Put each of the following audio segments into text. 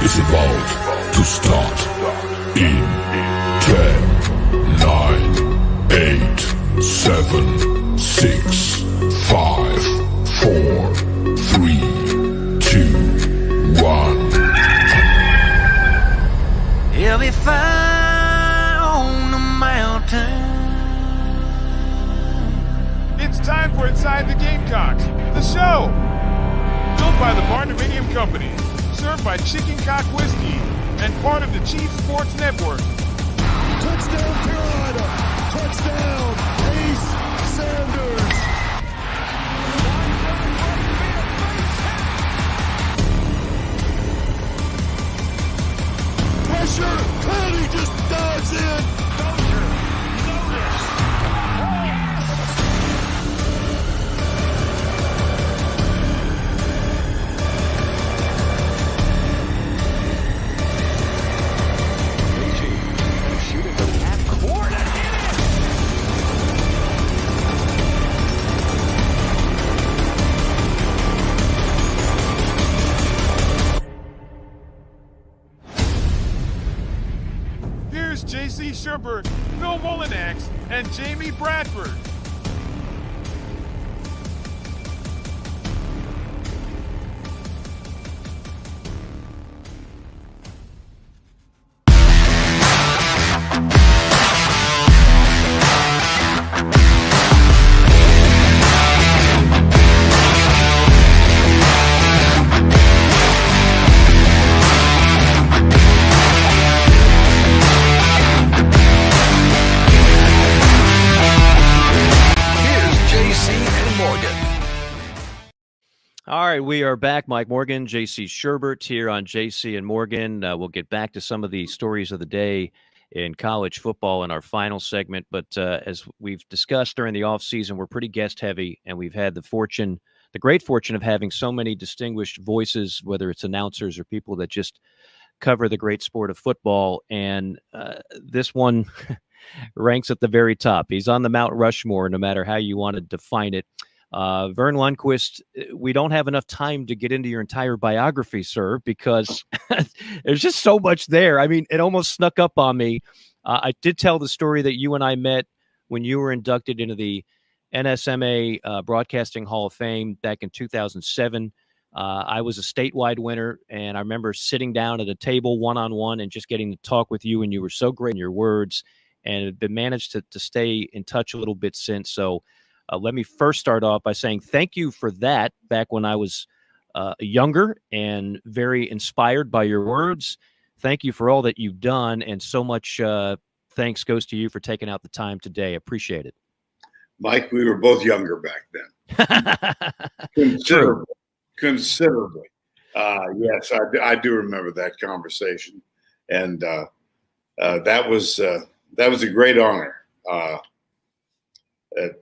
is about to start in 10, 9, 8, 7, 6, 5, 4, 3, 2, 1. He'll be fire on the mountain. It's time for Inside the Gamecocks, the show. Built by the Barndominium Company, served by Chicken Cock Whiskey, and part of the Chief Sports Network. Touchdown Carolina! Touchdown Ace Sanders! Pressure! Clowney just dives in! J.C. Sherbert, Phil Molinax, and Jamie Bradford. All right, we are back. Mike Morgan, J.C. Sherbert here on J.C. and Morgan. We'll get back to some of the stories of the day in college football in our final segment. But as we've discussed during the offseason, we're pretty guest-heavy, and we've had the great fortune of having so many distinguished voices, whether it's announcers or people that just cover the great sport of football. And this one ranks at the very top. He's on the Mount Rushmore, no matter how you want to define it. Verne Lundquist, we don't have enough time to get into your entire biography, sir, because there's just so much there. I mean, it almost snuck up on me. I did tell the story that you and I met when you were inducted into the NSMA Broadcasting Hall of Fame back in 2007. I was a statewide winner, and I remember sitting down at a table one-on-one and just getting to talk with you, and you were so great in your words, and have been managed to stay in touch a little bit since. So let me first start off by saying thank you for that back when I was younger and very inspired by your words. Thank you for all that you've done, and so much thanks goes to you for taking out the time today. Appreciate it. Mike, we were both younger back then. Considerably. Yes, I do remember that conversation. And that was a great honor.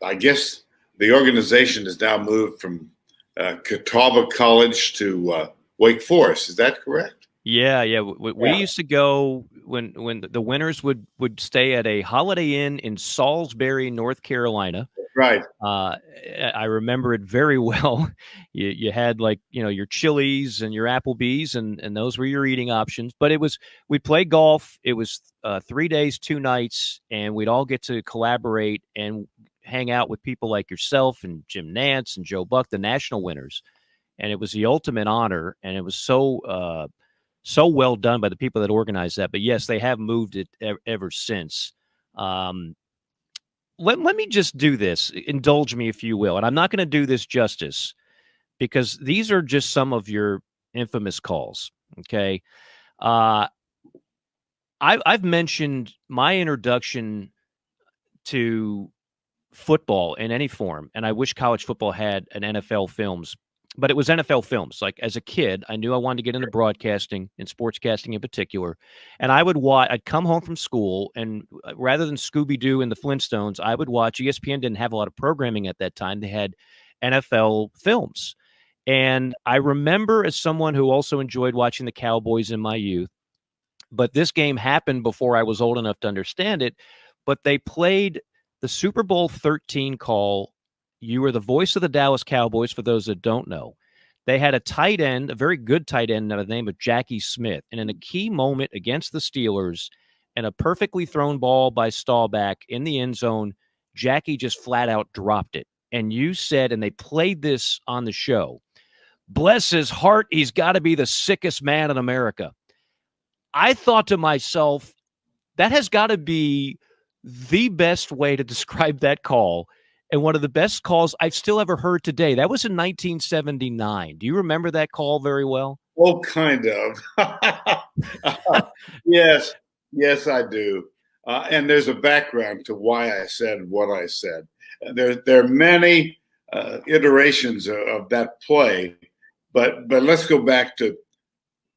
I guess the organization has now moved from Catawba College to Wake Forest. Is that correct? Yeah. We used to go when the winners would stay at a Holiday Inn in Salisbury, North Carolina. Right. I remember it very well. You had your Chili's and your Applebee's, and those were your eating options. But we'd play golf. It was 3 days, 2 nights, and we'd all get to collaborate and hang out with people like yourself and Jim Nantz and Joe Buck, the national winners. And it was the ultimate honor. And it was so well done by the people that organized that. But yes, they have moved it ever since. Let me just do this. Indulge me, if you will. And I'm not going to do this justice because these are just some of your infamous calls. Okay. I've mentioned my introduction to football in any form, and I wish college football had an NFL Films, but it was NFL Films. Like, as a kid, I knew I wanted to get into broadcasting and sportscasting in particular, and I'd come home from school, and rather than Scooby-Doo and the Flintstones, I would watch. ESPN didn't have a lot of programming at that time. They had NFL Films, and I remember, as someone who also enjoyed watching the Cowboys in my youth, but this game happened before I was old enough to understand it, but they played the Super Bowl 13 call. You were the voice of the Dallas Cowboys, for those that don't know. They had a tight end, a very good tight end by the name of Jackie Smith. And in a key moment against the Steelers and a perfectly thrown ball by Staubach in the end zone, Jackie just flat out dropped it. And you said, and they played this on the show, bless his heart, he's got to be the sickest man in America. I thought to myself, that has got to be the best way to describe that call and one of the best calls I've still ever heard today. That was in 1979. Do you remember that call very well? Oh, kind of. Yes, I do. And there's a background to why I said what I said. There are many iterations of that play, but let's go back to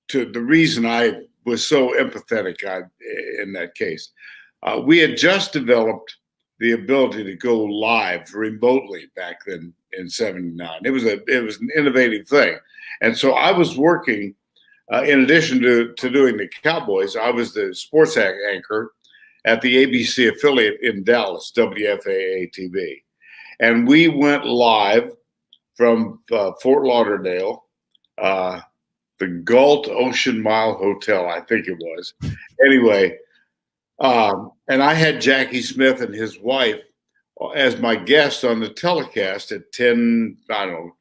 the reason I was so empathetic in that case. We had just developed the ability to go live remotely back then in '79. It was an innovative thing, and so I was working. In addition to doing the Cowboys, I was the sports anchor at the ABC affiliate in Dallas, WFAA TV, and we went live from Fort Lauderdale, the Galt Ocean Mile Hotel, I think it was. Anyway. And I had Jackie Smith and his wife as my guest on the telecast at 10, I don't know,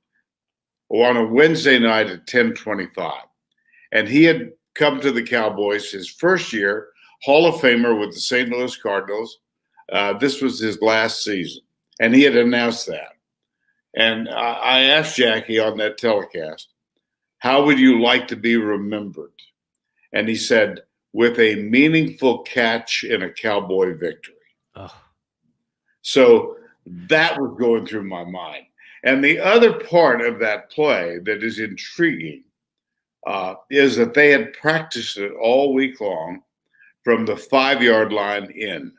or on a Wednesday night at 10:25. And he had come to the Cowboys his first year, Hall of Famer with the St. Louis Cardinals. This was his last season, and he had announced that. And I asked Jackie on that telecast, how would you like to be remembered? And he said, with a meaningful catch in a Cowboy victory. Oh. So that was going through my mind. And the other part of that play that is intriguing is that they had practiced it all week long from the 5-yard line in.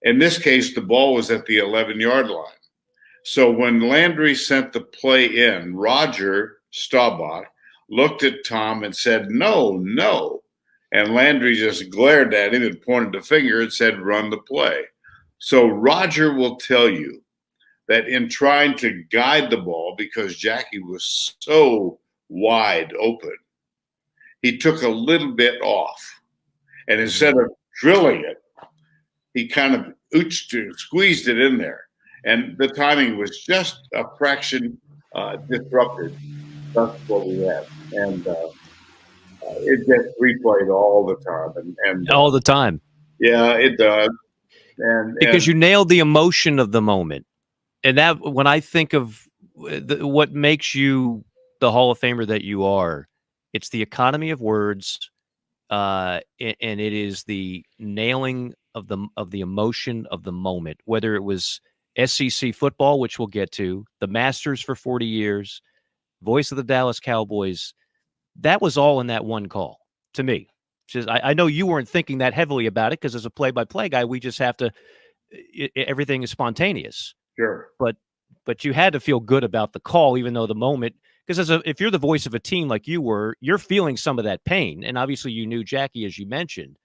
In this case, the ball was at the 11-yard line. So when Landry sent the play in, Roger Staubach looked at Tom and said, no. And Landry just glared at him and pointed the finger and said, run the play. So Roger will tell you that in trying to guide the ball, because Jackie was so wide open, he took a little bit off. And instead of drilling it, he kind of squeezed it in there. And the timing was just a fraction disrupted. That's what we had. And it gets replayed all the time. And all the time. Yeah, it does. Because you nailed the emotion of the moment. And that, when I think of what makes you the Hall of Famer that you are, it's the economy of words, and it is the nailing of the emotion of the moment. Whether it was SEC football, which we'll get to, the Masters for 40 years, voice of the Dallas Cowboys, that was all in that one call to me. Just, I know you weren't thinking that heavily about it because as a play-by-play guy, we just have to. Everything is spontaneous. Sure. But you had to feel good about the call, even though the moment, because if you're the voice of a team like you were, you're feeling some of that pain. And obviously you knew Jackie, as you mentioned.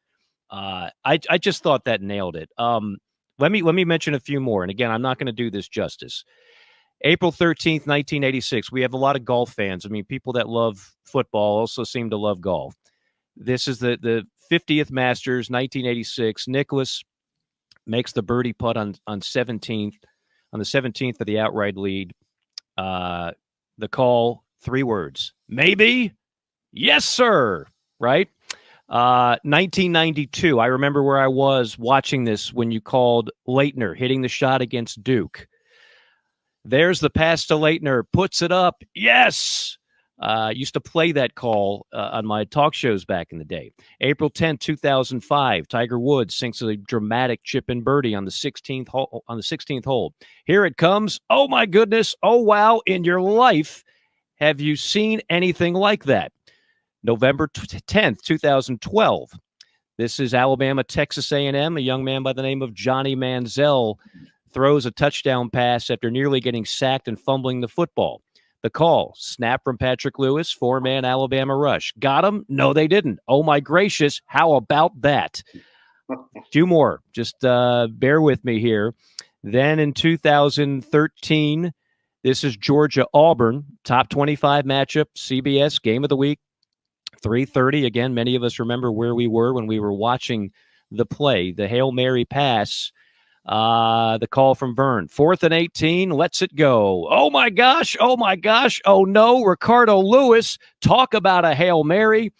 I just thought that nailed it. Let me mention a few more. And again, I'm not going to do this justice. April 13th, 1986. We have a lot of golf fans. I mean, people that love football also seem to love golf. This is the 50th Masters, 1986. Nicklaus makes the birdie putt on the 17th of the outright lead. The call, 3 words. Maybe? Yes, sir. Right? 1992. I remember where I was watching this when you called Leitner hitting the shot against Duke. There's the pass to Leitner. Puts it up. Yes! Used to play that call on my talk shows back in the day. April 10th, 2005, Tiger Woods sinks a dramatic chip and birdie on the 16th hole. Here it comes. Oh my goodness. Oh wow. In your life, have you seen anything like that? November 10th, 2012. This is Alabama, Texas A&M. A young man by the name of Johnny Manziel throws a touchdown pass after nearly getting sacked and fumbling the football. The call, snap from Patrick Lewis, 4-man Alabama rush. Got him? No, they didn't. Oh, my gracious. How about that? 2 more. Just bear with me here. Then in 2013, This is Georgia-Auburn, top 25 matchup, CBS Game of the Week, 3:30. Again, many of us remember where we were when we were watching the play. The Hail Mary pass, the call from Verne. 4th and 18, lets it go. Oh, my gosh. Oh, my gosh. Oh, no. Ricardo Lewis, talk about a Hail Mary.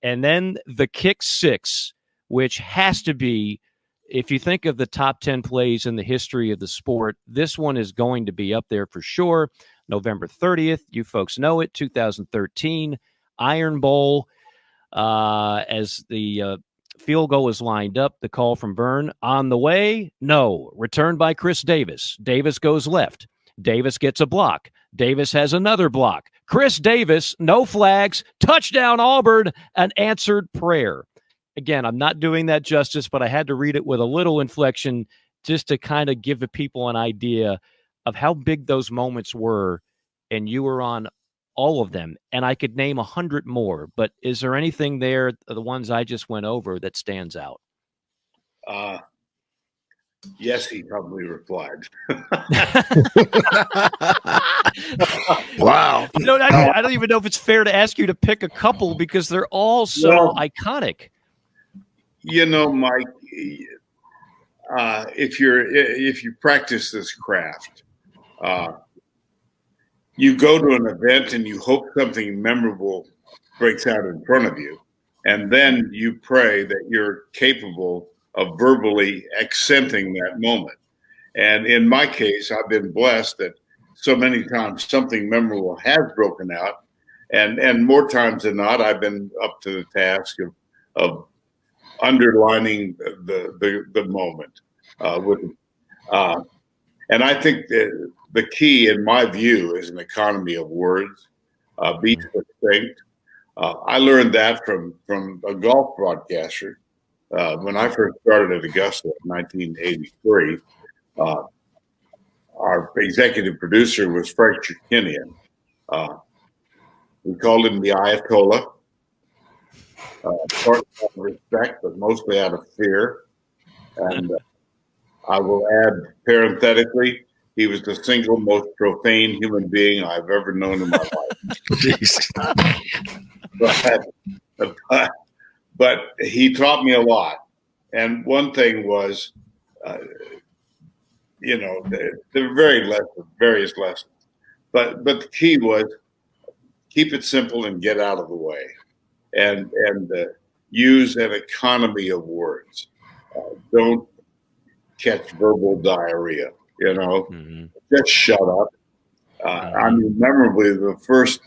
And then the kick six, which has to be, if you think of the top 10 plays in the history of the sport, this one is going to be up there for sure. November 30th, you folks know it, 2013, Iron Bowl. As the field goal is lined up, the call from Verne, on the way, no. Returned by Chris Davis. Davis goes left. Davis gets a block. Davis has another block. Chris Davis, no flags, touchdown Auburn, an answered prayer. Again, I'm not doing that justice, but I had to read it with a little inflection just to kind of give the people an idea of how big those moments were, and you were on all of them. And I could name 100 more, but is there anything there, the ones I just went over, that stands out? Yes, he probably replied. Wow. I don't even know if it's fair to ask you to pick a couple because they're all so iconic. You know, Mike, if you practice this craft, you go to an event and you hope something memorable breaks out in front of you, and then you pray that you're capable of verbally accenting that moment. And in my case, I've been blessed that so many times something memorable has broken out, and more times than not, I've been up to the task of underlining the moment and I think that the key, in my view, is an economy of words. Be succinct. I learned that from a golf broadcaster when I first started at Augusta in 1983. Our executive producer was Frank Chirkinian. We called him the Ayatollah. Partly out of respect, but mostly out of fear. And I will add parenthetically, he was the single most profane human being I've ever known in my life. But he taught me a lot. And one thing was, the various lessons. But the key was keep it simple and get out of the way. And use an economy of words. Don't catch verbal diarrhea. Just shut up. I mean, memorably, the first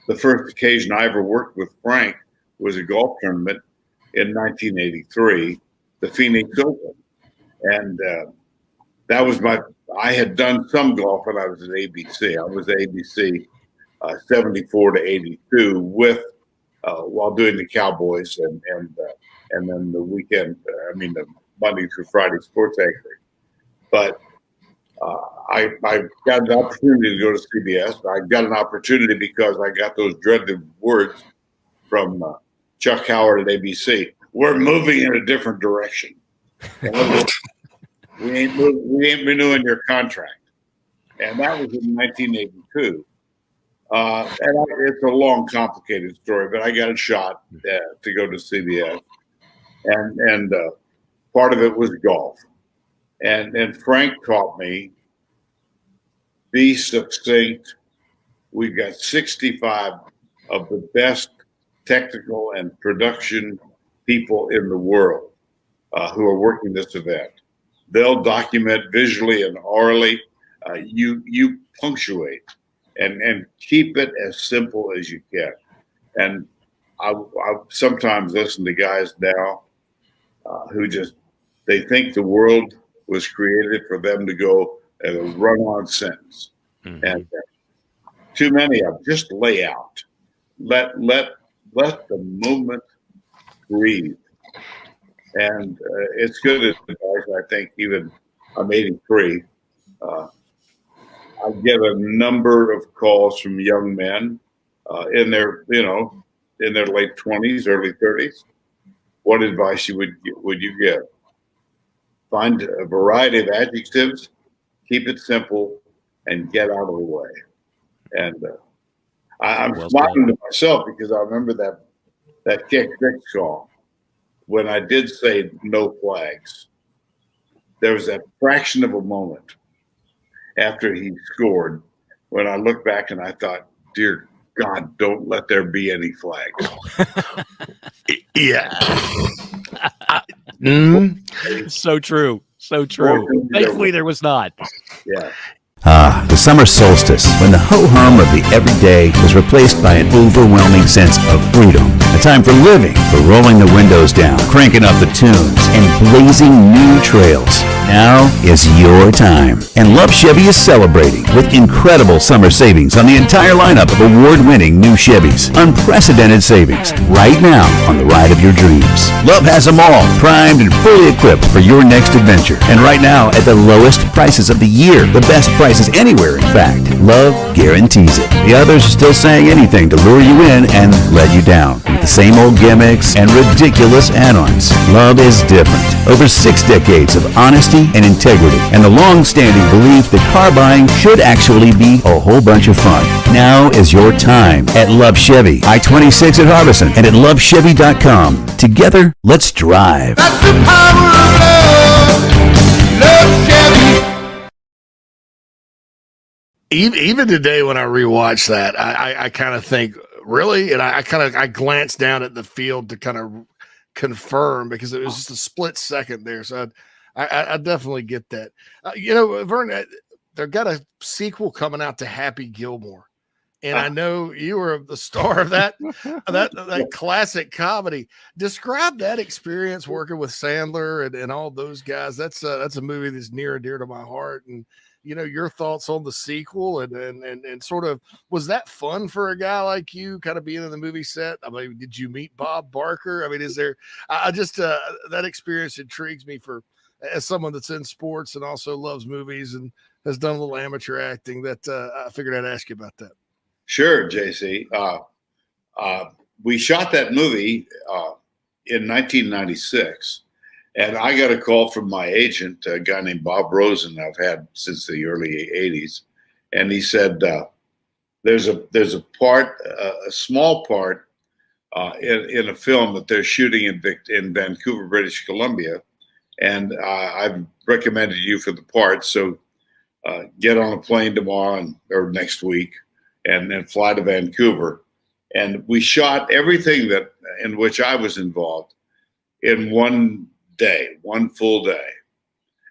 occasion I ever worked with Frank was a golf tournament in 1983, the Phoenix Open, and that was I had done some golf when I was at ABC. I was at ABC 74 to 82 with. While doing the Cowboys and then the weekend, the Monday through Friday sports anchoring. But I got an opportunity to go to CBS. I got an opportunity because I got those dreaded words from Chuck Howard at ABC. We're moving in a different direction. We ain't renewing your contract. And that was in 1982. And it's a long, complicated story, but I got a shot to go to CBS, and part of it was golf. And Frank taught me, be succinct. We've got 65 of the best technical and production people in the world who are working this event. They'll document visually and orally. You punctuate. And keep it as simple as you can. And I sometimes listen to guys now who they think the world was created for them to go at a run-on sentence. Mm-hmm. And too many of them just lay out. Let the moment breathe. And it's good advice, I think. Even I'm 83. I get a number of calls from young men in their late 20s, early 30s. What advice would you give? Find a variety of adjectives, keep it simple, and get out of the way. And I'm Well smiling said. to myself because I remember that kick Vic song when I did say no flags. There was that fraction of a moment after he scored when I looked back and I thought, dear God, don't let there be any flags. Yeah. So true. So true. Thankfully, there was not. Yeah. The summer solstice, when the ho-hum of the everyday is replaced by an overwhelming sense of freedom. A time for living, for rolling the windows down, cranking up the tunes, and blazing new trails. Now is your time. And Love Chevy is celebrating with incredible summer savings on the entire lineup of award-winning new Chevys. Unprecedented savings right now on the ride of your dreams. Love has them all, primed and fully equipped for your next adventure. And right now at the lowest prices of the year. The best prices anywhere, in fact. Love guarantees it. The others are still saying anything to lure you in and let you down with the same old gimmicks and ridiculous add-ons. Love is different. Over 6 decades of honesty and integrity, and the long-standing belief that car buying should actually be a whole bunch of fun. Now is your time at Love Chevy, I-26 at Harbison, and at lovechevy.com. Together, let's drive. That's the power of love. Love Chevy. Even today when I rewatch that, I kind of think, really? And I glanced down at the field to kind of confirm because it was just a split second there. So I definitely get that. Verne, they've got a sequel coming out to Happy Gilmore. And I know you were the star of that classic comedy. Describe that experience working with Sandler and all those guys. That's a movie that's near and dear to my heart. And your thoughts on the sequel and sort of, was that fun for a guy like you kind of being in the movie set? I mean, did you meet Bob Barker? I mean, is there, that experience intrigues me as someone that's in sports and also loves movies and has done a little amateur acting, that I figured I'd ask you about that. Sure, JC. We shot that movie in 1996. And I got a call from my agent, a guy named Bob Rosen, I've had since the early 80s. And he said, there's a part, a small part in a film that they're shooting in Vancouver, British Columbia. And I've recommended you for the part. So get on a plane tomorrow or next week and then fly to Vancouver. And we shot everything in which I was involved in one full day.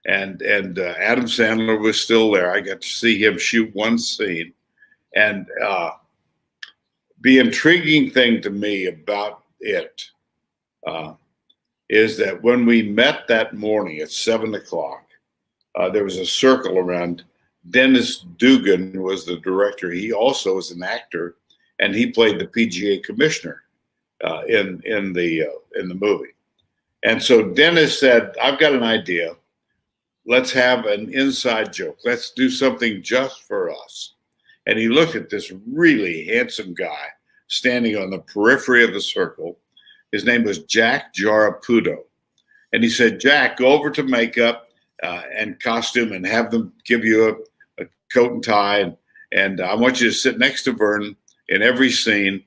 And Adam Sandler was still there. I got to see him shoot one scene. And the intriguing thing to me about it is that when we met that morning at 7:00, there was a circle around. Dennis Dugan was the director. He also was an actor, and he played the PGA commissioner in the movie. And so Dennis said, I've got an idea. Let's have an inside joke. Let's do something just for us. And he looked at this really handsome guy standing on the periphery of the circle. His name was Jack Jaraputo. And he said, Jack, go over to makeup and costume and have them give you a coat and tie. And I want you to sit next to Verne in every scene,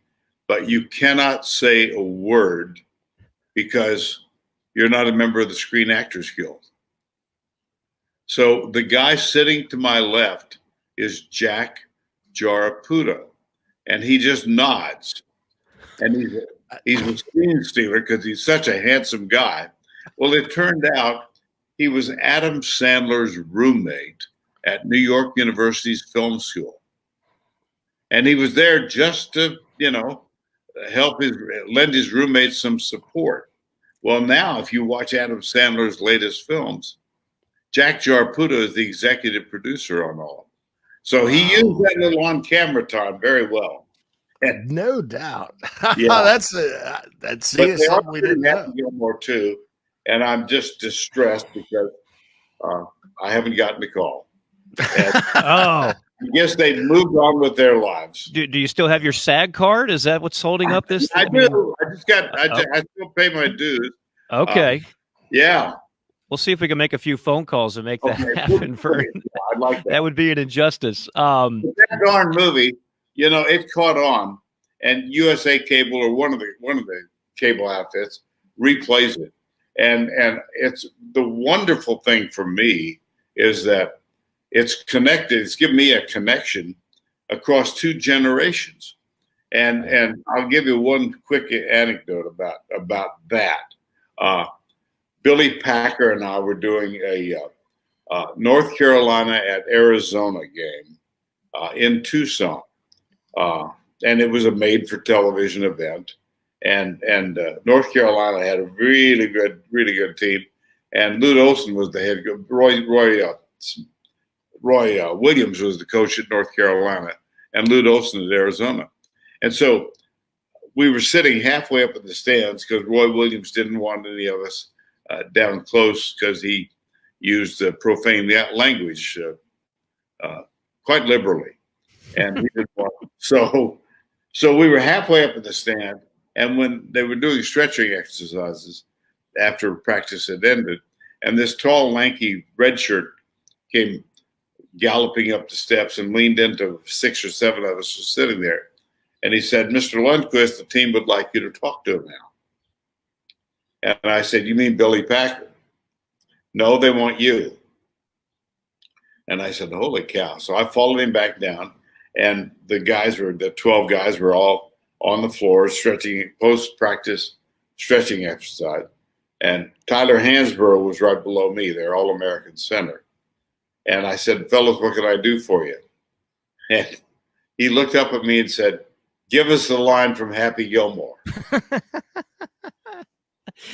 but you cannot say a word because you're not a member of the Screen Actors Guild. So the guy sitting to my left is Jack Jaraputo, and he just nods. And he's a screen stealer because he's such a handsome guy. Well, it turned out he was Adam Sandler's roommate at New York University's film school. And he was there just to, lend his roommate some support. Well, now, if you watch Adam Sandler's latest films, Jack Jaraputo is the executive producer on all of them. So he used that little on-camera time very well. And no doubt. Yeah. that's something we didn't know. Gilmore too, and I'm just distressed because I haven't gotten the call. Oh. I guess they moved on with their lives. Do you still have your SAG card? Is that what's holding up this? I do. I still pay my dues. Okay. Yeah. We'll see if we can make a few phone calls and make that Okay, happen. Vern. yeah, I'd like that. That would be an injustice. That darn movie, it caught on, and USA Cable or one of the cable outfits replays it, and it's the wonderful thing for me is that it's connected. It's given me a connection across 2 generations, and I'll give you one quick anecdote about that. Billy Packer and I were doing a North Carolina at Arizona game in Tucson, and it was a made-for-television event. And North Carolina had a really good team, and Lute Olson was the head coach. Roy Williams was the coach at North Carolina, and Lute Olson at Arizona. And so we were sitting halfway up in the stands because Roy Williams didn't want any of us down close because he used profane language quite liberally, and we didn't want. So we were halfway up in the stand, and when they were doing stretching exercises after practice had ended, and this tall, lanky red shirt came galloping up the steps and leaned into 6 or 7 of us who were sitting there, and he said, "Mr. Lundquist, the team would like you to talk to him now." And I said, "You mean Billy Packer?" "No, they want you." And I said, "Holy cow." So I followed him back down, and the 12 guys were all on the floor stretching, post-practice stretching exercise. And Tyler Hansborough was right below me, their All-American center. And I said, "Fellas, what can I do for you?" And he looked up at me and said, "Give us the line from Happy Gilmore."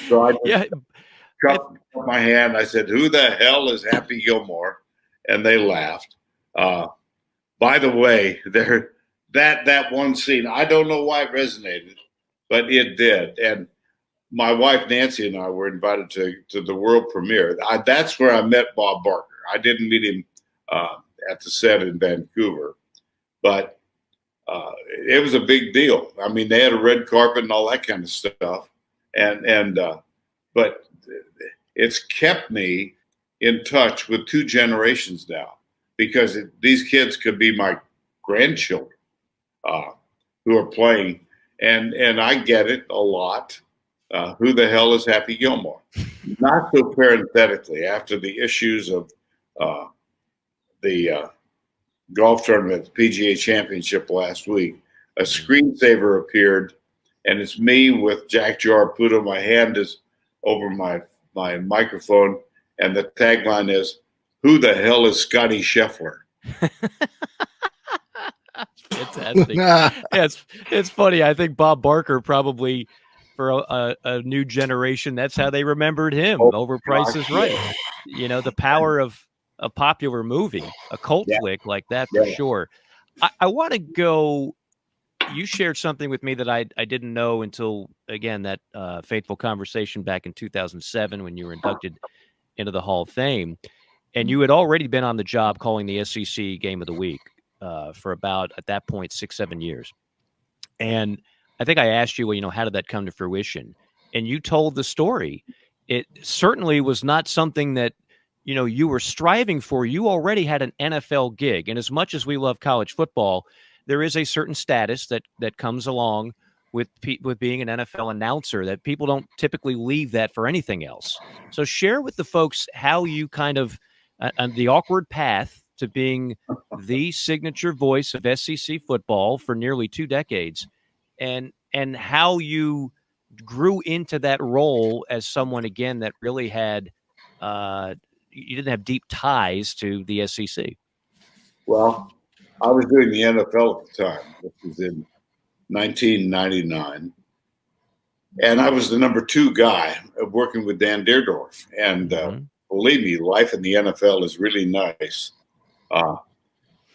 So I just cupped my hand. I said, "Who the hell is Happy Gilmore?" And they laughed. By the way, that one scene, I don't know why it resonated, but it did. And my wife Nancy and I were invited to the world premiere. That's where I met Bob Barker. I didn't meet him at the set in Vancouver, but it was a big deal. I mean, they had a red carpet and all that kind of stuff. But it's kept me in touch with 2 generations now, because these kids could be my grandchildren who are playing, and I get it a lot. Who the hell is Happy Gilmore? Not so parenthetically, after the issues of the golf tournament, the PGA Championship last week, a screensaver appeared, and it's me with Jack Jaraputo. My hand is over my microphone, and the tagline is, "Who the hell is Scotty Scheffler?" Fantastic. Yeah, it's funny. I think Bob Barker probably, for a new generation, that's how they remembered him over Price is Right. The power of a popular movie, a cult flick like that, for sure. I want to go. You shared something with me that I didn't know until, again, that fateful conversation back in 2007 when you were inducted into the Hall of Fame. And you had already been on the job calling the SEC Game of the Week for about, at that point, 6-7 years. And I think I asked you, well, how did that come to fruition? And you told the story. It certainly was not something that, you were striving for. You already had an NFL gig. And as much as we love college football, there is a certain status that comes along with being an NFL announcer that people don't typically leave that for anything else. So share with the folks how you kind of the awkward path to being the signature voice of SEC football for nearly 2 decades, and how you grew into that role as someone, again, that really had you didn't have deep ties to the SEC. Well, I was doing the NFL at the time. This was in 1999. And I was the number 2 guy working with Dan Deerdorf. And believe me, life in the NFL is really nice.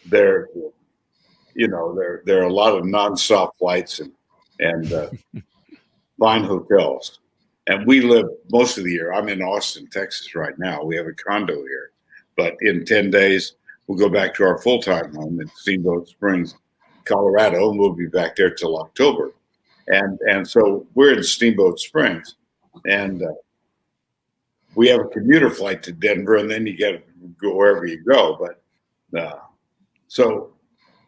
There are a lot of nonstop flights and fine hotels. And we live most of the year. I'm in Austin, Texas right now. We have a condo here. But in 10 days, we'll go back to our full-time home in Steamboat Springs, Colorado, and we'll be back there till October. And so we're in Steamboat Springs. And we have a commuter flight to Denver, and then you get to go wherever you go. But so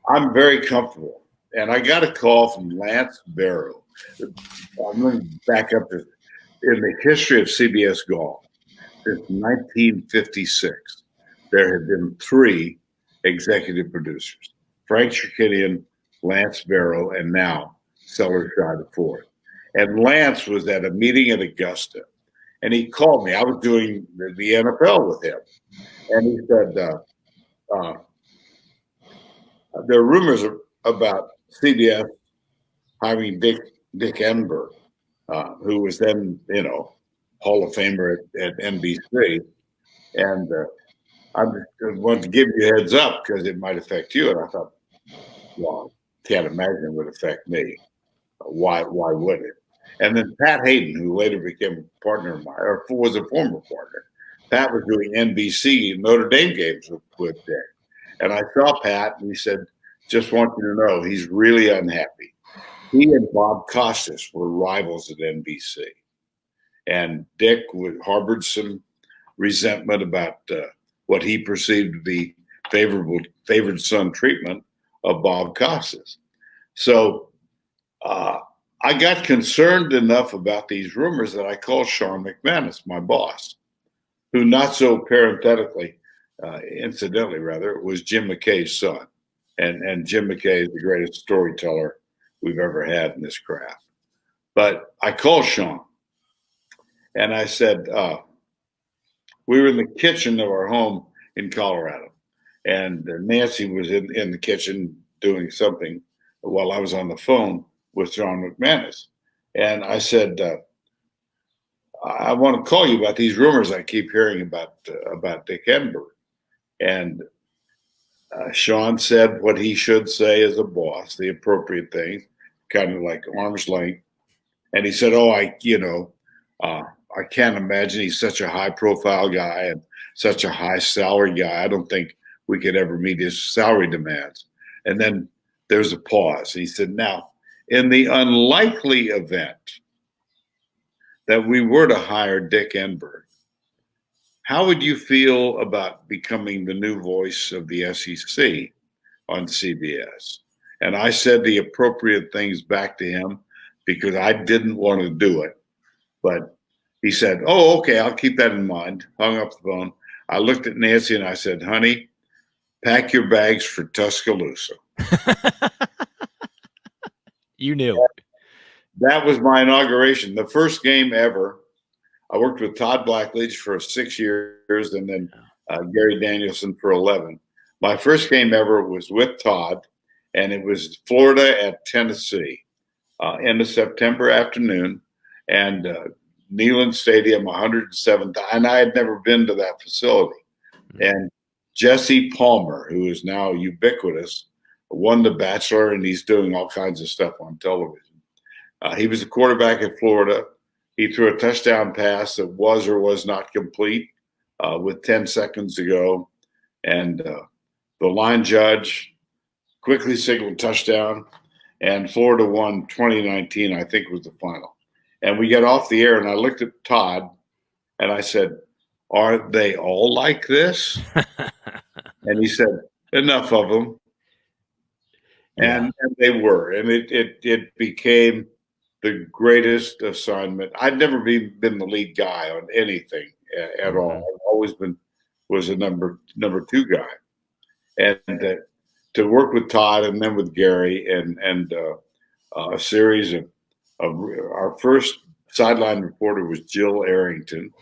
I'm very comfortable. And I got a call from Lance Barrow. I'm going to back up to in the history of CBS Golf since 1956. There have been 3 executive producers: Frank Shirkinian, Lance Barrow, and now Sellers Guy IV. And Lance was at a meeting at Augusta, and he called me. I was doing the NFL with him, and he said, there are rumors about CBS hiring Dick Enberg, who was then, Hall of Famer at NBC. And I wanted to give you a heads up because it might affect you. And I thought, well, can't imagine it would affect me. Why would it? And then Pat Hayden, who later became a partner of mine, or was a former partner, Pat was doing NBC Notre Dame games with Dick. And I saw Pat, and he said, just want you to know he's really unhappy. He and Bob Costas were rivals at NBC. And Dick harbored some resentment about what he perceived to be favored son treatment of Bob Costas. So I got concerned enough about these rumors that I called Sean McManus, my boss, who not so parenthetically, incidentally rather, was Jim McKay's son. And Jim McKay is the greatest storyteller we've ever had in this craft. But I called Sean and I said, we were in the kitchen of our home in Colorado, and Nancy was in the kitchen doing something while I was on the phone with John McManus. And I said, I want to call you about these rumors I keep hearing about Dick Enberg. And Sean said what he should say as a boss, the appropriate thing, kind of like arm's length. And he said, I can't imagine he's such a high profile guy and such a high salary guy. I don't think we could ever meet his salary demands. And then there's a pause. He said, now, in the unlikely event that we were to hire Dick Enberg, how would you feel about becoming the new voice of the SEC on CBS? And I said the appropriate things back to him because I didn't want to do it. But he said, oh, okay, I'll keep that in mind. Hung up the phone. I looked at Nancy and I said, honey, pack your bags for Tuscaloosa. You knew. That was my inauguration. The first game ever. I worked with Todd Blackledge for 6 years and then Gary Danielson for 11. My first game ever was with Todd, and it was Florida at Tennessee, end of September afternoon, and Neyland Stadium, 107th. And I had never been to that facility. And Jesse Palmer, who is now ubiquitous, won The Bachelor, and he's doing all kinds of stuff on television. He was the quarterback at Florida. He threw a touchdown pass that was or was not complete with 10 seconds to go. And the line judge quickly signaled touchdown. And Florida won 2019, I think was the final. And we got off the air, and I looked at Todd, and I said, are they all like this? And he said, enough of them. And they were. And it became the greatest assignment. I'd never been the lead guy on anything at all. I've always was a number 2 guy. And to work with Todd and then with Gary and a series of our first sideline reporter was Jill Arrington,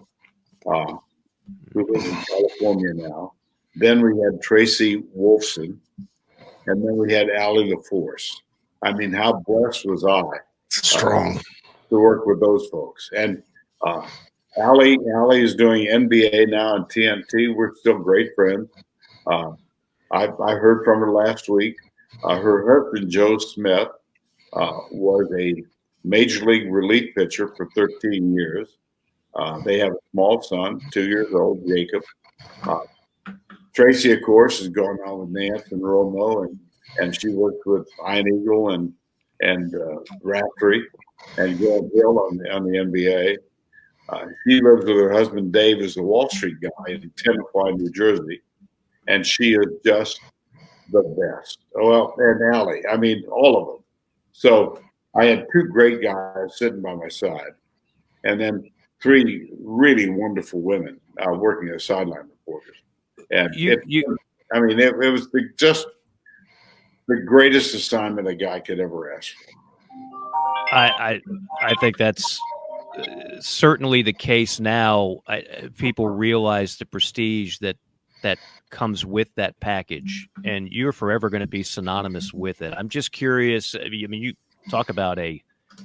who lives in California now. Then we had Tracy Wolfson, and then we had Allie LaForce. I mean, how blessed was I? Strong to work with those folks. And Allie is doing NBA now on TNT. We're still great friends. I heard from her last week. Her husband, Joe Smith, was a major league relief pitcher for 13 years. They have a small son, 2 years old, Jacob. Tracy, of course, is going on with Nance and Romo, and she worked with Iron Eagle and Raftery and Gail Hill on the NBA. She lives with her husband, Dave, who's a Wall Street guy in Tenafly, New Jersey. And she is just the best. Well, and Allie, I mean, all of them. So I had two great guys sitting by my side, and then three really wonderful women working as sideline reporters. And I mean, it was just the greatest assignment a guy could ever ask for. I think that's certainly the case now. People realize the prestige that comes with that package, and you're forever going to be synonymous with it. I'm just curious. I mean, you talk about a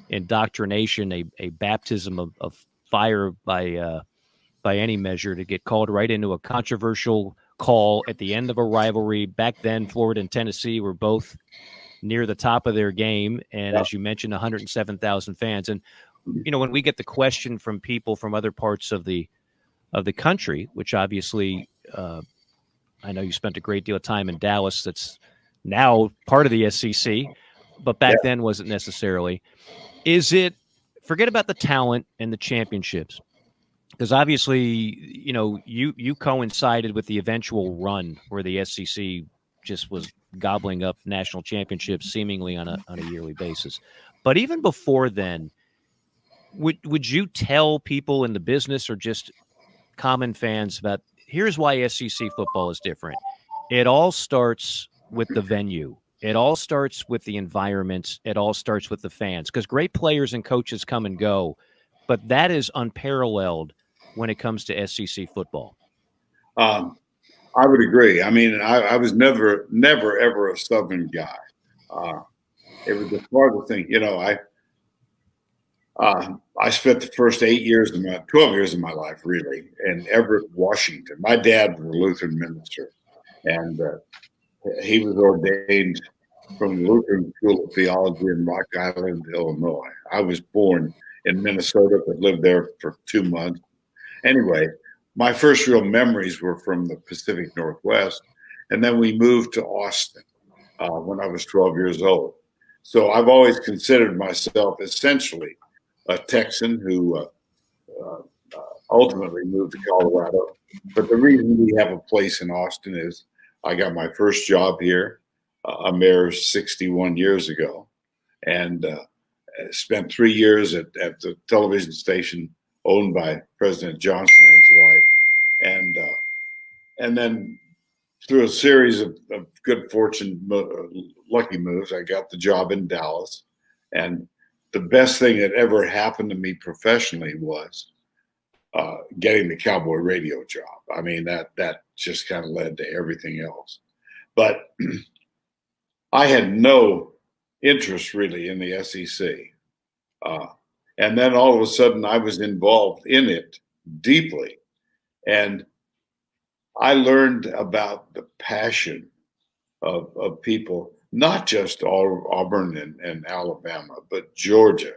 indoctrination, a baptism of fire by any measure, to get called right into a controversial call at the end of a rivalry. Back then, Florida and Tennessee were both near the top of their game, and as you mentioned, 107,000 fans. And when we get the question from people from other parts of the country, which obviously I know you spent a great deal of time in Dallas, that's now part of the SEC, but back then wasn't necessarily. Is it, forget about the talent and the championships, because obviously, you coincided with the eventual run where the SEC just was gobbling up national championships seemingly on a yearly basis. But even before then, would you tell people in the business or just common fans about, here's why SEC football is different? It all starts with the venue. It all starts with the environment. It all starts with the fans, because great players and coaches come and go, but that is unparalleled when it comes to SEC football. I would agree. I mean, I was never, ever a Southern guy. It was the farthest thing. I spent the first 12 years of my life, really, in Everett, Washington. My dad was a Lutheran minister, and he was ordained from the Lutheran School of Theology in Rock Island, Illinois. I was born in Minnesota, but lived there for 2 months. Anyway, my first real memories were from the Pacific Northwest, and then we moved to Austin when I was 12 years old. So I've always considered myself essentially a Texan who ultimately moved to Colorado. But the reason we have a place in Austin is I got my first job here a mere 61 years ago, and spent 3 years at the television station owned by President Johnson and his wife, and then through a series of good fortune, lucky moves, I got the job in Dallas. And the best thing that ever happened to me professionally was getting the Cowboy radio job. I mean, that just kind of led to everything else. But I had no interest really in the SEC. And then all of a sudden I was involved in it deeply. And I learned about the passion of people, not just Auburn and Alabama, but Georgia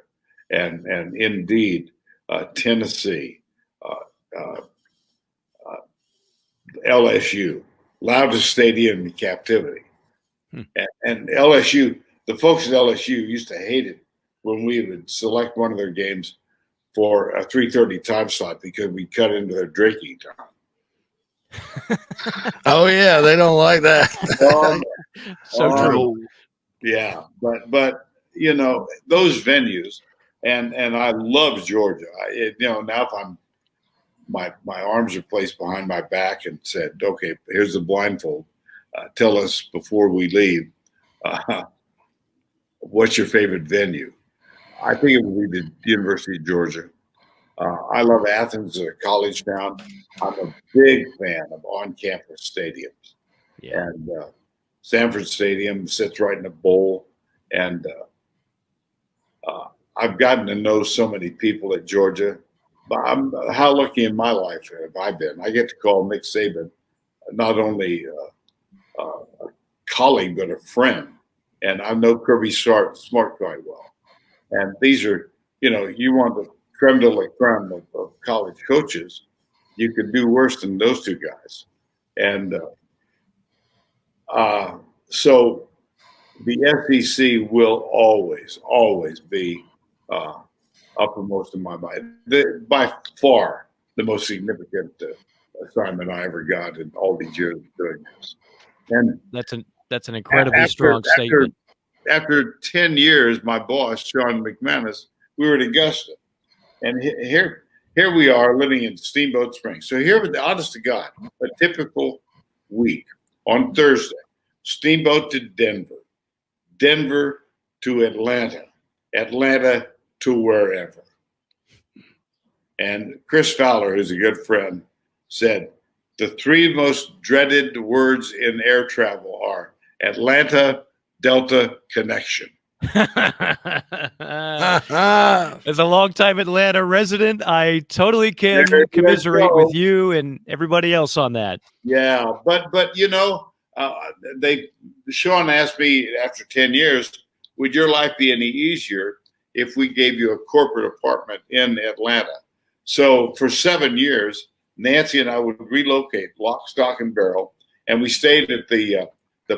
and indeed Tennessee, LSU, loudest stadium in captivity. And LSU, the folks at LSU used to hate it when we would select one of their games for a 3:30 time slot because we cut into their drinking time. Oh yeah, they don't like that. So true. Yeah, but those venues, and I love Georgia. Now if I'm my arms are placed behind my back and said, okay, here's the blindfold. Tell us before we leave, what's your favorite venue? I think it would be the University of Georgia. I love Athens as a college town. I'm a big fan of on-campus stadiums. Yeah. And Sanford Stadium sits right in a bowl. And I've gotten to know so many people at Georgia. But how lucky in my life have I been? I get to call Nick Saban not only a colleague, but a friend. And I know Kirby Smart quite well. And these are, you want the creme de la creme of college coaches, you could do worse than those two guys. And so the SEC will always be uppermost in my mind. By far the most significant assignment I ever got in all these years of doing this. And that's an incredibly strong statement. After 10 years, my boss, Sean McManus, we were at Augusta. And here we are living in Steamboat Springs. So here, honest to God, a typical week. On Thursday, Steamboat to Denver, Denver to Atlanta, Atlanta to wherever. And Chris Fowler, who's a good friend, said the 3 most dreaded words in air travel are Atlanta, Delta, connection. As a longtime Atlanta resident, I totally can commiserate with you and everybody else on that. Yeah, but Sean asked me after 10 years, would your life be any easier if we gave you a corporate apartment in Atlanta? So for 7 years, Nancy and I would relocate, lock, stock, and barrel, and we stayed at the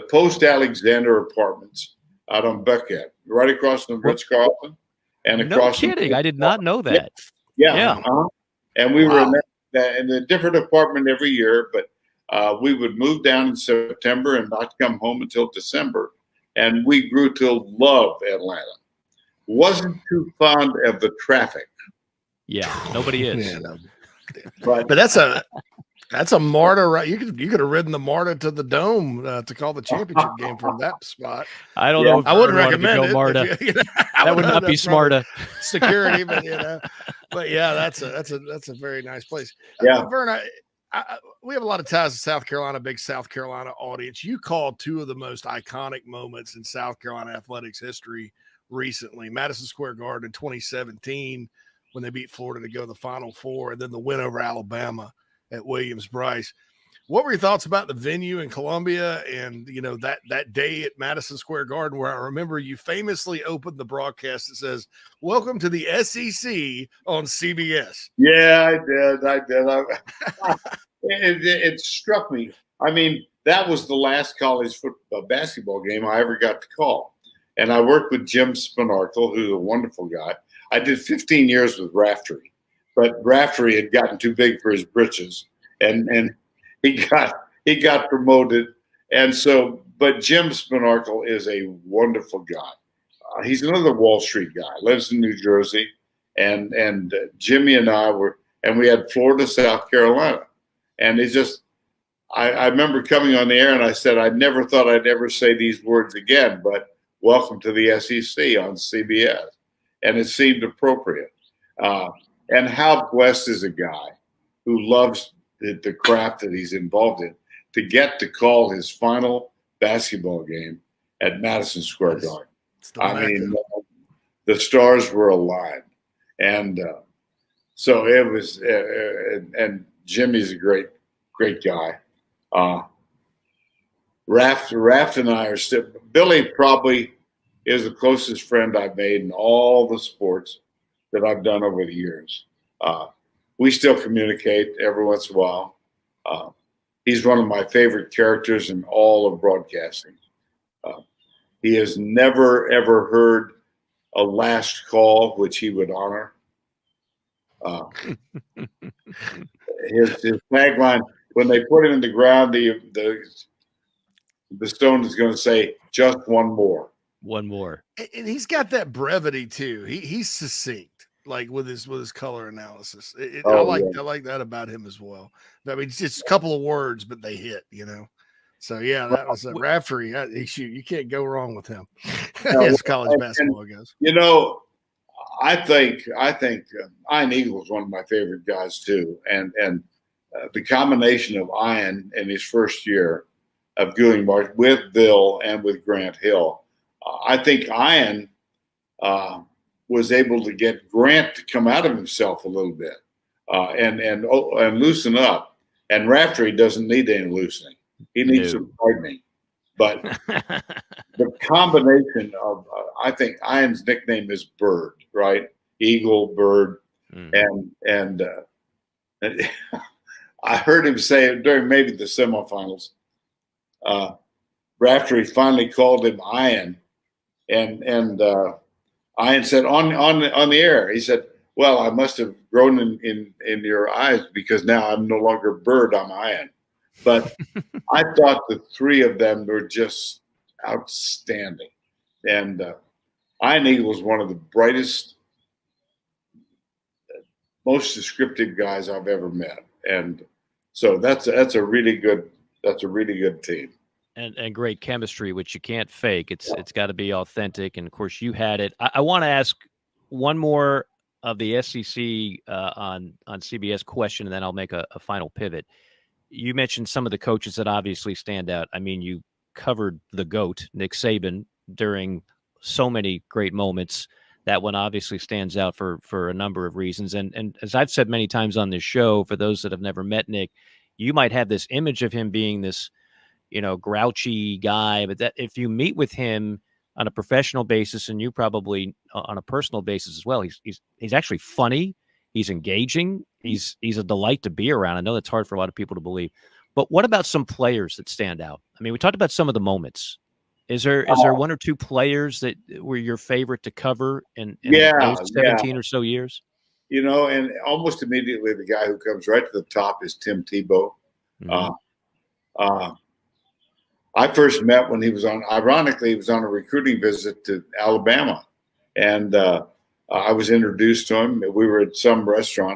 Post Alexander Apartments out on Buckhead, right across from Ritz-Carlton, and across. No kidding, I did not know that. Yeah. And we were in a different apartment every year, but we would move down in September and not come home until December, and we grew to love Atlanta. Wasn't too fond of the traffic. Yeah, nobody is. Yeah, no. But that's a MARTA, right? You could have ridden the MARTA to the Dome to call the championship game from that spot. I don't know. If I wouldn't recommend it. MARTA. That would not be smarta. Security, but yeah, that's a very nice place. Yeah, Verne, we have a lot of ties to South Carolina, big South Carolina audience. You called 2 of the most iconic moments in South Carolina athletics history recently: Madison Square Garden in 2017 when they beat Florida to go to the Final Four, and then the win over Alabama at Williams-Brice. What were your thoughts about the venue in Columbia and, that day at Madison Square Garden, where I remember you famously opened the broadcast that says, "Welcome to the SEC on CBS." Yeah, I did. It struck me. I mean, that was the last college basketball game I ever got to call. And I worked with Jim Spinarkle, who's a wonderful guy. I did 15 years with Raftery, but Raftery had gotten too big for his britches, and he got promoted. And so, but Jim Spinarkle is a wonderful guy. He's another Wall Street guy, lives in New Jersey, and Jimmy and I we had Florida, South Carolina, and it's just, I remember coming on the air and I said, I never thought I'd ever say these words again, but welcome to the SEC on CBS. And it seemed appropriate. And how blessed is a guy who loves the craft that he's involved in to get to call his final basketball game at Madison Square Garden. I mean, the stars were aligned. And so it was, and Jimmy's a great guy. Raft and I are still, Billy probably is the closest friend I've made in all the sports that I've done over the years. We still communicate every once in a while. He's one of my favorite characters in all of broadcasting. He has never, ever heard a last call, which he would honor. His tagline, when they put him in the ground, the stone is going to say, "Just one more." One more. And he's got that brevity too. He's succinct, like with his color analysis. I like that about him as well. I mean, it's just a couple of words, but they hit, So yeah, that was a Raftery. You can't go wrong with him as college basketball goes. I think Ian Eagle is one of my favorite guys too, and the combination of Ian in his first year of doing March with Bill and with Grant Hill. I think Ian was able to get Grant to come out of himself a little bit and loosen up. And Raftery doesn't need any loosening; he needs some hardening. But the combination of I think Ian's nickname is Bird, right? Eagle, Bird, and I heard him say it during maybe the semifinals. Raftery finally called him Ian. And I had said on the air. He said, "Well, I must have grown in your eyes because now I'm no longer a bird. I'm Ian." But I thought the three of them were just outstanding, and Ian Eagle was one of the brightest, most descriptive guys I've ever met, and so that's a really good team. And great chemistry, which you can't fake. It's got to be authentic, and of course you had it. I want to ask one more of the SEC on CBS question, and then I'll make a final pivot. You mentioned some of the coaches that obviously stand out. I mean, you covered the GOAT, Nick Saban, during so many great moments. That one obviously stands out for a number of reasons. And as I've said many times on this show, for those that have never met Nick, you might have this image of him being this, grouchy guy, but that if you meet with him on a professional basis, and you probably on a personal basis as well, he's actually funny. He's engaging. He's a delight to be around. I know that's hard for a lot of people to believe. But what about some players that stand out? I mean, we talked about some of the moments. Is there one or two players that were your favorite to cover in those 17 or so years? And almost immediately the guy who comes right to the top is Tim Tebow. I first met when he was on a recruiting visit to Alabama. And I was introduced to him. We were at some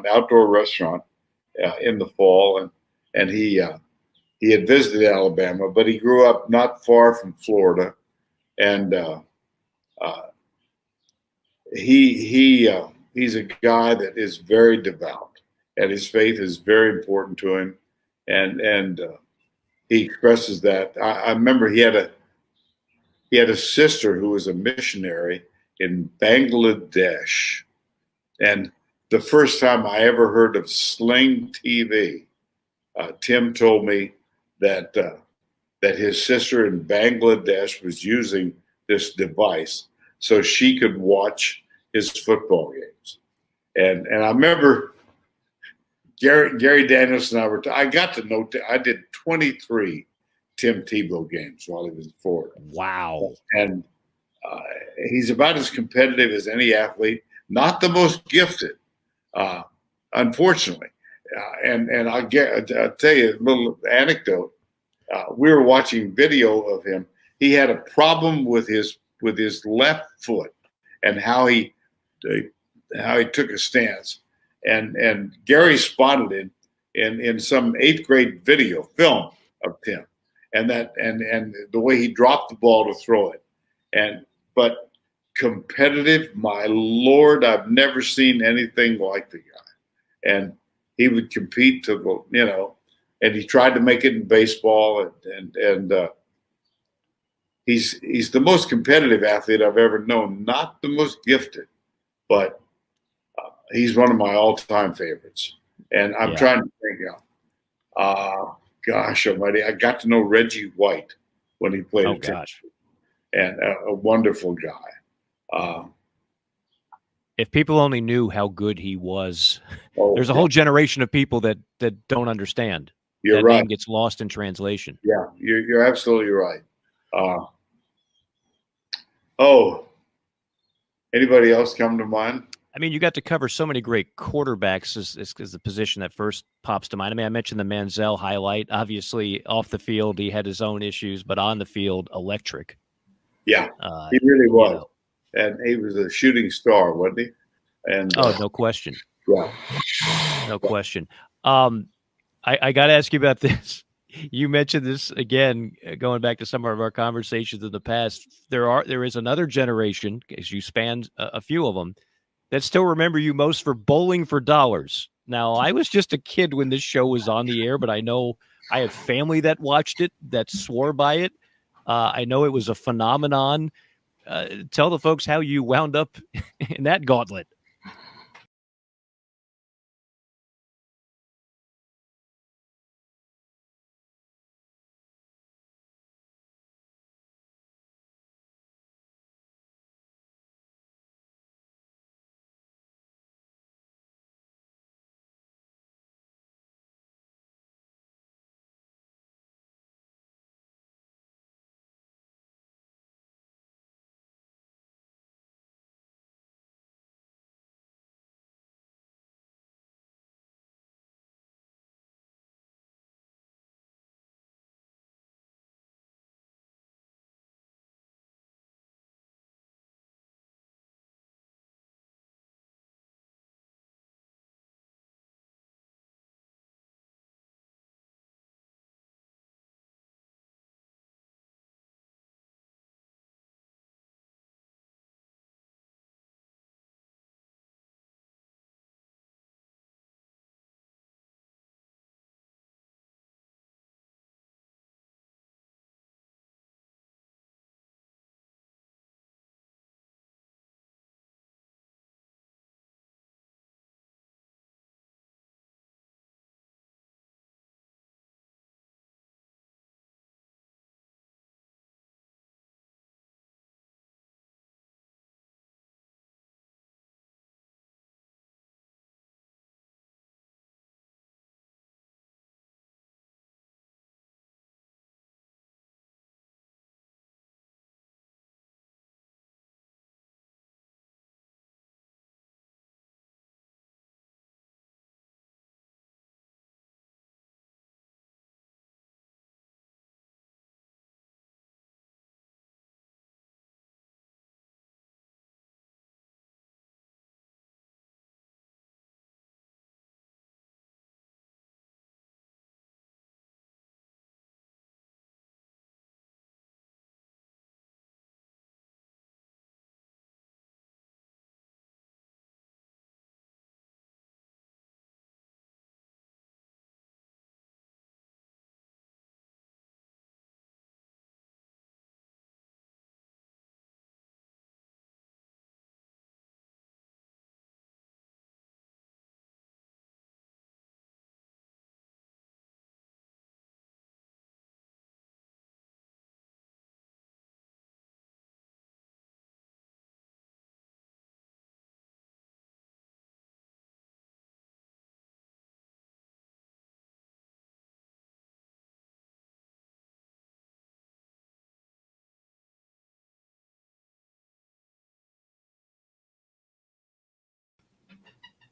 outdoor restaurant in the fall. And he had visited Alabama, but he grew up not far from Florida. And he's a guy that is very devout, and his faith is very important to him. And he expresses that. I remember he had a sister who was a missionary in Bangladesh, and the first time I ever heard of Sling TV, Tim told me that his sister in Bangladesh was using this device so she could watch his football games, and I remember Gary Daniels and I got to know. I did 23 Tim Tebow games while he was in Florida. Wow! And he's about as competitive as any athlete. Not the most gifted, unfortunately. And I'll tell you a little anecdote. We were watching video of him. He had a problem with his left foot and how he took a stance. And Gary spotted it in some 8th grade film of Tim, and the way he dropped the ball to throw it, but competitive, my Lord, I've never seen anything like the guy. And he would compete and he tried to make it in baseball, and he's the most competitive athlete I've ever known. Not the most gifted, but he's one of my all-time favorites. And I'm trying to think gosh almighty, I got to know Reggie White when he played. Oh, gosh. And a wonderful guy. If people only knew how good he was, there's a whole generation of people that don't understand. You're that right. Name gets lost in translation. Yeah, you're absolutely right. Anybody else come to mind? I mean, you got to cover so many great quarterbacks is the position that first pops to mind. I mean, I mentioned the Manziel highlight. Obviously, off the field, he had his own issues, but on the field, electric. Yeah, he really was. And he was a shooting star, wasn't he? And no question. Yeah. No question. I got to ask you about this. You mentioned this again, going back to some of our conversations in the past. There is another generation, as you spanned a few of them, that still remember you most for bowling for dollars. Now, I was just a kid when this show was on the air, but I know I have family that watched it, that swore by it. I know it was a phenomenon. Tell the folks how you wound up in that gauntlet.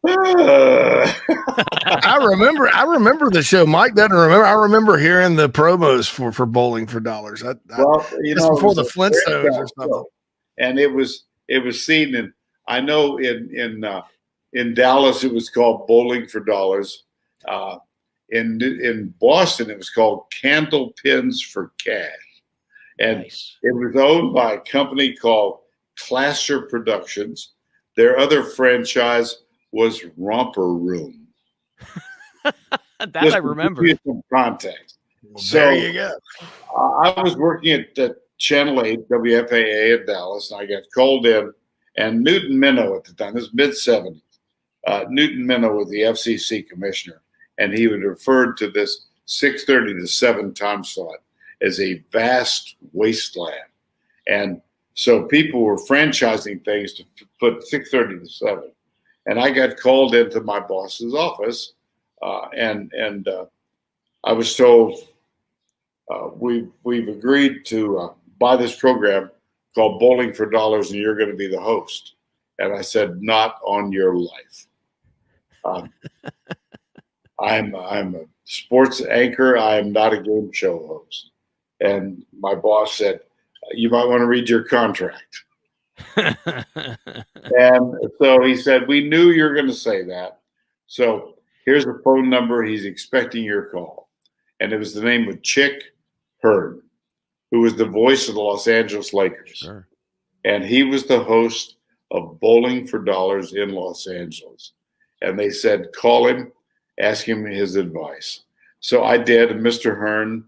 I remember the show. Mike doesn't remember. I remember hearing the promos for Bowling for Dollars. Well, It's it before was the a Flintstones or franchise something. show. And it was seen in, I know in Dallas it was called Bowling for Dollars. In Boston it was called Candle Pins for Cash. And Nice. it was owned by a company called Classer Productions. Their other franchise was Romper Room. That Just I to remember. give you some context. Well, So there you go. I was working at Channel 8, WFAA in Dallas, and I got called in. And Newton Minow at the time, this was mid-70s, Newton Minow was the FCC commissioner, and he would refer to this 6:30 to 7 time slot as a vast wasteland. And so people were franchising things to put 6:30 to 7. And I got called into my boss's office, and I was told, we've agreed to buy this program called Bowling for Dollars, and you're going to be the host. And I said, not on your life. I'm a sports anchor. I am not a game show host. And my boss said, you might want to read your contract. And so he said, we knew you were going to say that. So here's the phone number. He's expecting your call. And it was the name of Chick Hearn, who was the voice of the Los Angeles Lakers. Sure. And he was the host of Bowling for Dollars in Los Angeles. And they said, call him, ask him his advice. So I did. And Mr. Hearn,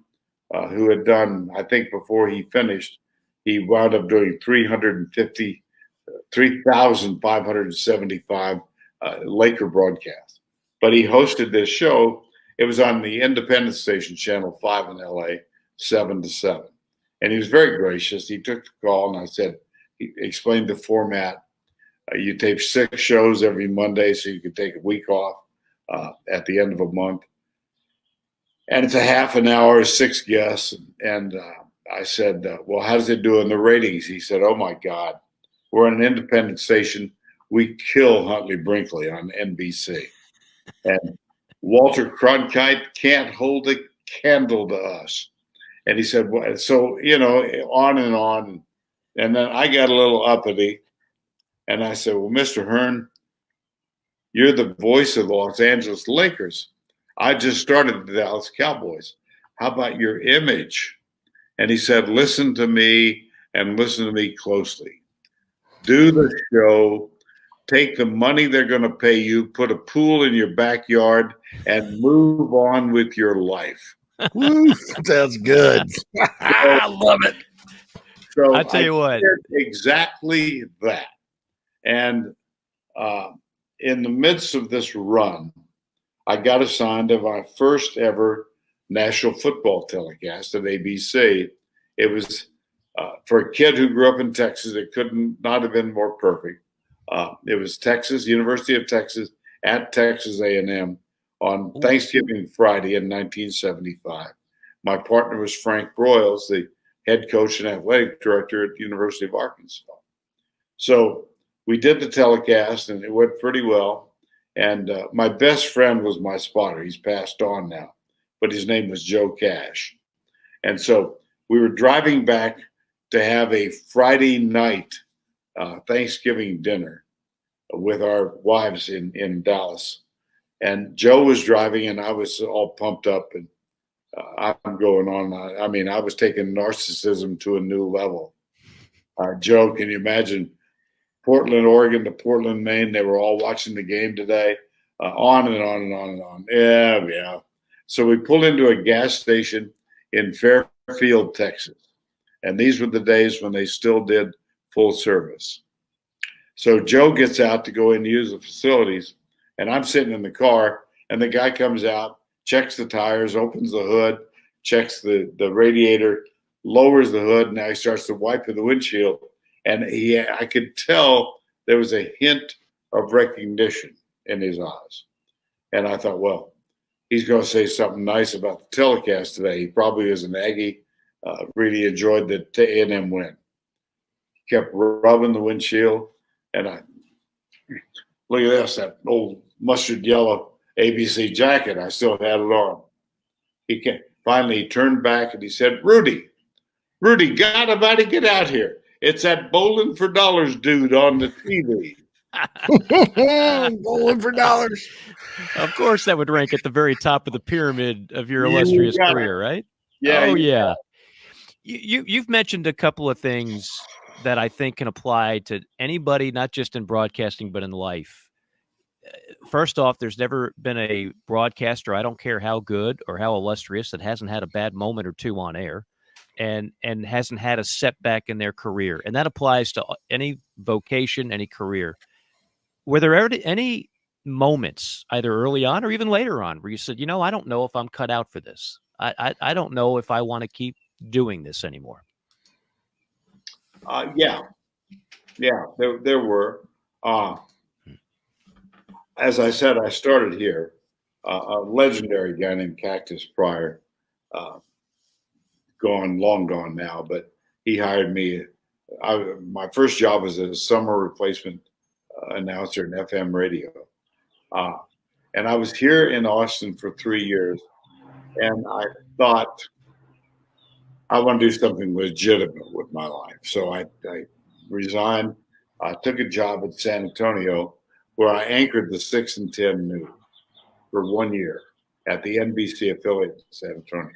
who had done, I think before he finished, he wound up doing 3,575 Laker broadcasts. But he hosted this show. It was on the independent station, Channel 5 in LA, 7 to 7. And he was very gracious. He took the call, and I said, he explained the format. You tape 6 shows every Monday, so you could take a week off at the end of a month. And it's a half an hour, 6 guests. And I said, well, how does it do in the ratings? He said, oh, my God, we're an independent station. We kill Huntley Brinkley on NBC. And Walter Cronkite can't hold a candle to us. And he said, well, so, on and on. And then I got a little uppity. And I said, well, Mr. Hearn, you're the voice of the Los Angeles Lakers. I just started the Dallas Cowboys. How about your image? And he said, listen to me and listen to me closely. Do the show. Take the money they're going to pay you, put a pool in your backyard, and move on with your life. Woo, sounds good. I love it. So I tell you what, did exactly that. And in the midst of this run, I got assigned to my first ever national football telecast at ABC. It was for a kid who grew up in Texas. It could not have been more perfect. It was Texas, University of Texas at Texas A&M on Thanksgiving Friday in 1975. My partner was Frank Broyles, the head coach and athletic director at the University of Arkansas. So we did the telecast, and it went pretty well. And my best friend was my spotter. He's passed on now, but his name was Joe Cash. And so we were driving back to have a Friday night Thanksgiving dinner with our wives in Dallas. And Joe was driving, and I was all pumped up, and I'm going on. I mean, I was taking narcissism to a new level. Joe, can you imagine Portland, Oregon to Portland, Maine? They were all watching the game today, on and on and on and on. Yeah. So we pulled into a gas station in Fairfield, Texas. And these were the days when they still did full service. So Joe gets out to go in and use the facilities, and I'm sitting in the car, and the guy comes out, checks the tires, opens the hood, checks the radiator, lowers the hood. Now he starts to wipe the windshield, and I could tell there was a hint of recognition in his eyes. And I thought, well, he's going to say something nice about the telecast today. He probably is an Aggie, really enjoyed the A&M win. Kept rubbing the windshield, and I look at this, that old mustard yellow ABC jacket. I still had it on. Finally, he turned back and he said, Rudy, God Almighty, get out here. It's that bowling for dollars dude on the TV. Bowling for dollars. Of course, that would rank at the very top of the pyramid of your You illustrious got career, right? Yeah. Oh, yeah. You've mentioned a couple of things that I think can apply to anybody, not just in broadcasting, but in life. First off, there's never been a broadcaster, I don't care how good or how illustrious, that hasn't had a bad moment or two on air and hasn't had a setback in their career. And that applies to any vocation, any career. Were there ever any moments, either early on or even later on, where you said, I don't know if I'm cut out for this. I don't know if I want to keep doing this anymore? Yeah, there were. As I said, I started here. A legendary guy named Cactus Pryor, long gone now, but he hired me. My first job was as a summer replacement announcer in FM radio. And I was here in Austin for 3 years, and I thought I want to do something legitimate with my life. So I resigned. I took a job at San Antonio where I anchored the 6 and 10 news for 1 year at the NBC affiliate in San Antonio.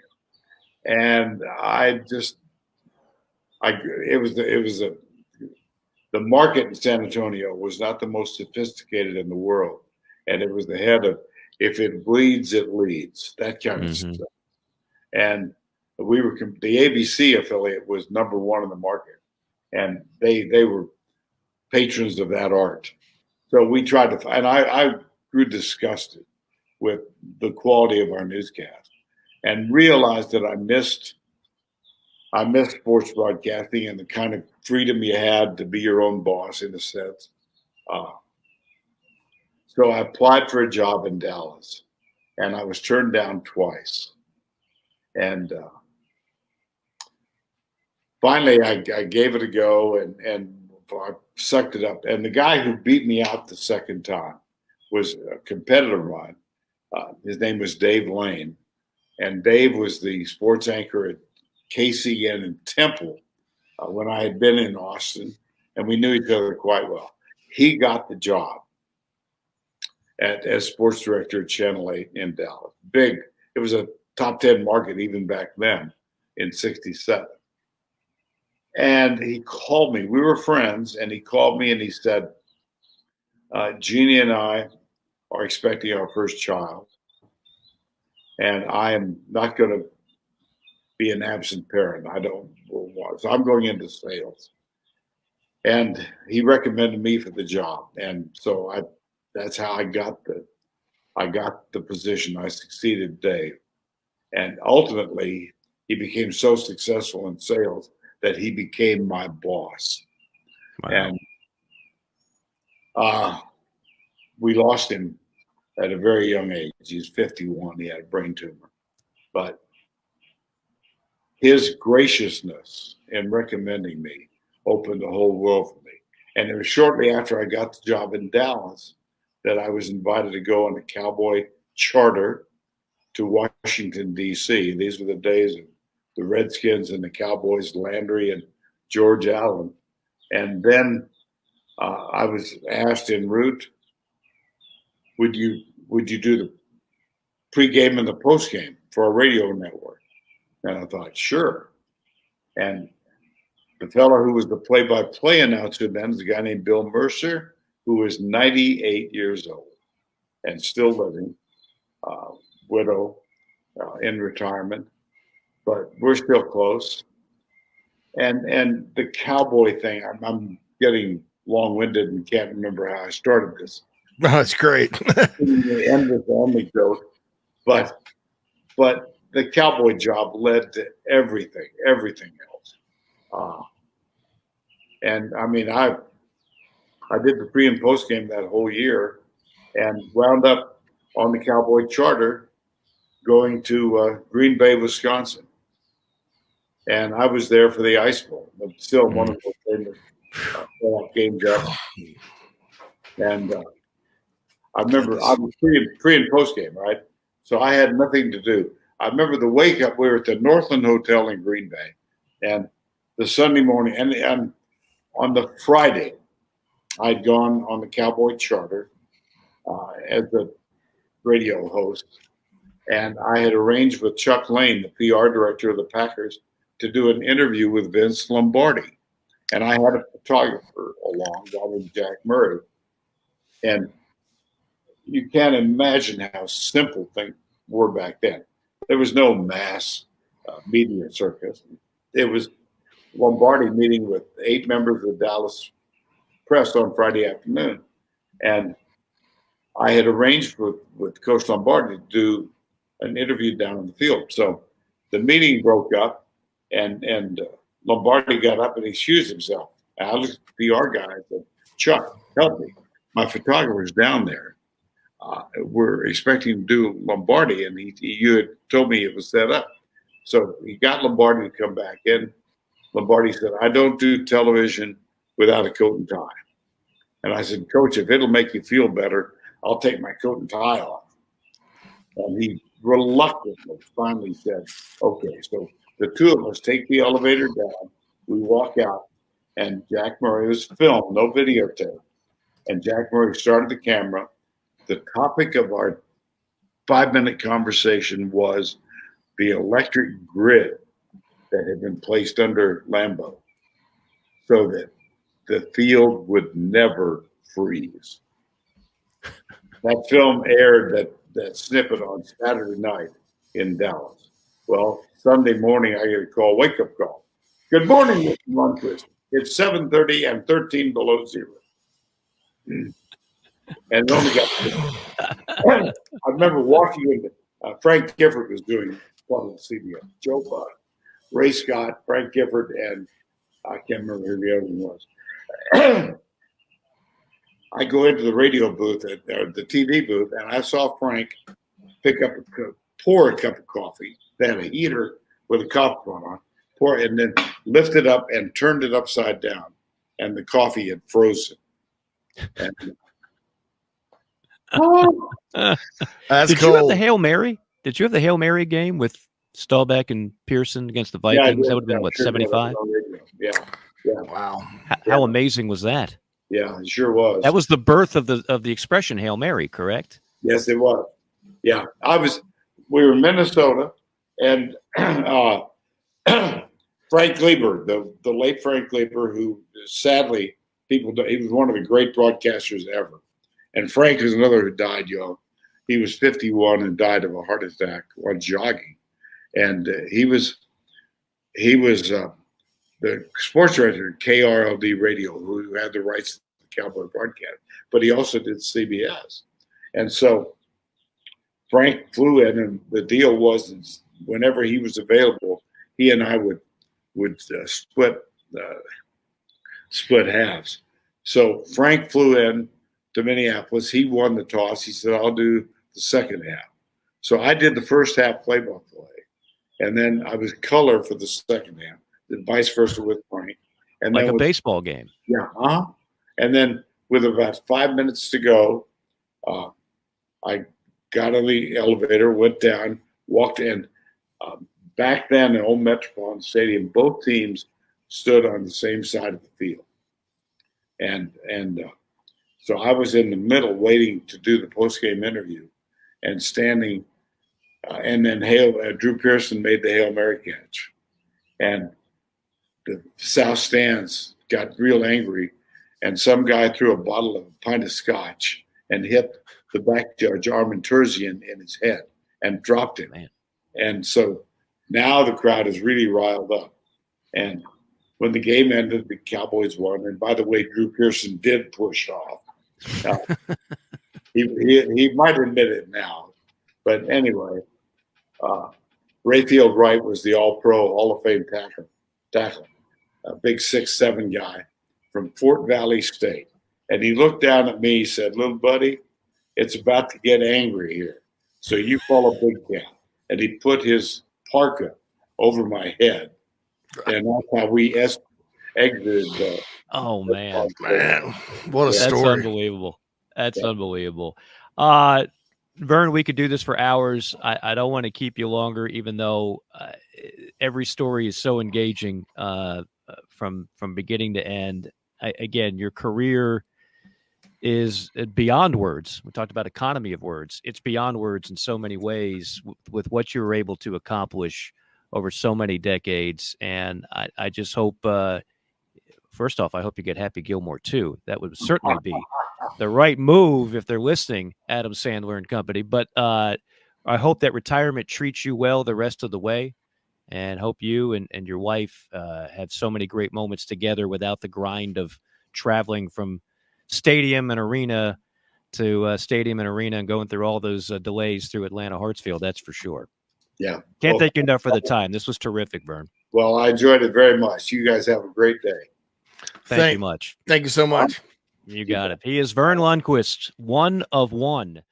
And the market in San Antonio was not the most sophisticated in the world. And it was the head of, if it bleeds, it leads, that kind of stuff. And the ABC affiliate was number one in the market. And they were patrons of that art. So we tried to, and I grew disgusted with the quality of our newscast and realized that I missed sports broadcasting and the kind of freedom you had to be your own boss in a sense. So I applied for a job in Dallas, and I was turned down twice. And finally, I gave it a go, and I sucked it up. And the guy who beat me out the second time was a competitor of mine. His name was Dave Lane. And Dave was the sports anchor at KCN in Temple when I had been in Austin, and we knew each other quite well. He got the job as sports director at Channel 8 in Dallas. Big. It was a top 10 market even back then in 67. And he called me. We were friends, and he called me and he said, Jeannie and I are expecting our first child, and I am not going to be an absent parent. I don't want, so I'm going into sales. And he recommended me for the job. And so that's how I got the position. I succeeded Dave. And ultimately, he became so successful in sales that he became my boss. Wow. And we lost him at a very young age. He's 51. He had a brain tumor. But his graciousness in recommending me opened the whole world for me. And it was shortly after I got the job in Dallas that I was invited to go on a Cowboy charter to Washington, D.C. These were the days of the Redskins and the Cowboys, Landry and George Allen. And then I was asked en route, would you do the pregame and the postgame for a radio network? And I thought, sure. And the fellow who was the play-by-play announcer then is a guy named Bill Mercer, who is 98 years old and still living, widow, in retirement, but we're still close. And the Cowboy thing, I'm getting long-winded and can't remember how I started this. No, that's great. The end of the anecdote, but the Cowboy job led to everything else. And I mean, I did the pre and post game that whole year, and wound up on the Cowboy charter going to Green Bay, Wisconsin. And I was there for the Ice Bowl. It's still one of the famous games ever. And I remember I was pre and post game, right? So I had nothing to do. I remember the wake up. We were at the Northland Hotel in Green Bay, and the Sunday morning, and on the Friday, I'd gone on the Cowboy Charter as the radio host, and I had arranged with Chuck Lane, the PR director of the Packers, to do an interview with Vince Lombardi. And I had a photographer along, that was Jack Murray. And you can't imagine how simple things were back then. There was no mass media circus. It was Lombardi meeting with 8 members of the Dallas press on Friday afternoon. And I had arranged with Coach Lombardi to do an interview down in the field. So the meeting broke up, and Lombardi got up and excused himself. And I looked at the PR guy and said, Chuck, help me. My photographer's down there. We're expecting to do Lombardi, and you had told me it was set up. So he got Lombardi to come back in. Lombardi said, I don't do television without a coat and tie. And I said, Coach, if it'll make you feel better, I'll take my coat and tie off. And he reluctantly finally said, okay. So the two of us take the elevator down. We walk out, and Jack Murray was filmed, no videotape. And Jack Murray started the camera. The topic of our 5-minute conversation was the electric grid that had been placed under Lambeau so that the field would never freeze. That film aired that snippet on Saturday night in Dallas. Well, Sunday morning, I get a call, wake-up call. Good morning, Mr. Lundquist. It's 7:30 and 13 below zero. And it only got I remember walking in. Frank Gifford was doing one of the CBS. Joe Buck, Ray Scott, Frank Gifford, and I can't remember who the other one was. I go into the radio booth, the TV booth, and I saw Frank pour a cup of coffee. They had a heater with a coffee pot on, pour it, and then lift it up and turned it upside down, and the coffee had frozen. And, That's Did cool. you have the Hail Mary? Did you have the Hail Mary game with Staubach and Pearson against the Vikings? That would have been, what, 75? Yeah. Wow. How amazing was that? Yeah, it sure was. That was the birth of the expression Hail Mary, correct? Yes, it was. Yeah, we were in Minnesota, and Frank Gleber, the late Frank Gleber, who sadly he was one of the great broadcasters ever. And Frank is another who died young. He was 51 and died of a heart attack while jogging. And he was the sports director at KRLD Radio, who had the rights to the Cowboy broadcast, but he also did CBS. And so Frank flew in, and the deal was whenever he was available, he and I would split halves. So Frank flew in to Minneapolis. He won the toss. He said, I'll do the second half. So I did the first half play-by-play, and then I was color for the second half, and vice versa with Frank. And like then a baseball game. Yeah. And then with about 5 minutes to go, I got on the elevator, went down, walked in. Back then in Old Metropolitan Stadium, both teams stood on the same side of the field. And so I was in the middle waiting to do the post-game interview and standing, and then Drew Pearson made the Hail Mary catch. And the South stands got real angry, and some guy threw a pint of scotch and hit the back judge, Armin Terzian, in his head and dropped him. Man. And so now the crowd is really riled up. And when the game ended, the Cowboys won. And by the way, Drew Pearson did push off. He might admit it now. But anyway, Rayfield Wright was the All-Pro, Hall of Fame tackle, a big 6'7" guy from Fort Valley State. And he looked down at me, said, little buddy, it's about to get angry here. So you follow Big Cat. And he put his parka over my head. And that's how we exited. Oh, man. Man, what a That's story. unbelievable. That's unbelievable. Vern, we could do this for hours. I don't want to keep you longer, even though every story is so engaging from beginning to end. Again, your career is beyond words. We talked about economy of words. It's beyond words in so many ways with what you were able to accomplish over so many decades. And I just hope, first off, I hope you get Happy Gilmore too. That would certainly be the right move if they're listening, Adam Sandler and company. But I hope that retirement treats you well the rest of the way, and hope you and your wife have so many great moments together without the grind of traveling from stadium and arena to stadium and arena and going through all those delays through Atlanta Hartsfield. That's for sure. Yeah. Can't thank you enough for the time. This was terrific, Vern. Well, I enjoyed it very much. You guys have a great day. Thank you much. Thank you so much. You got it. He is Verne Lundquist, one of one.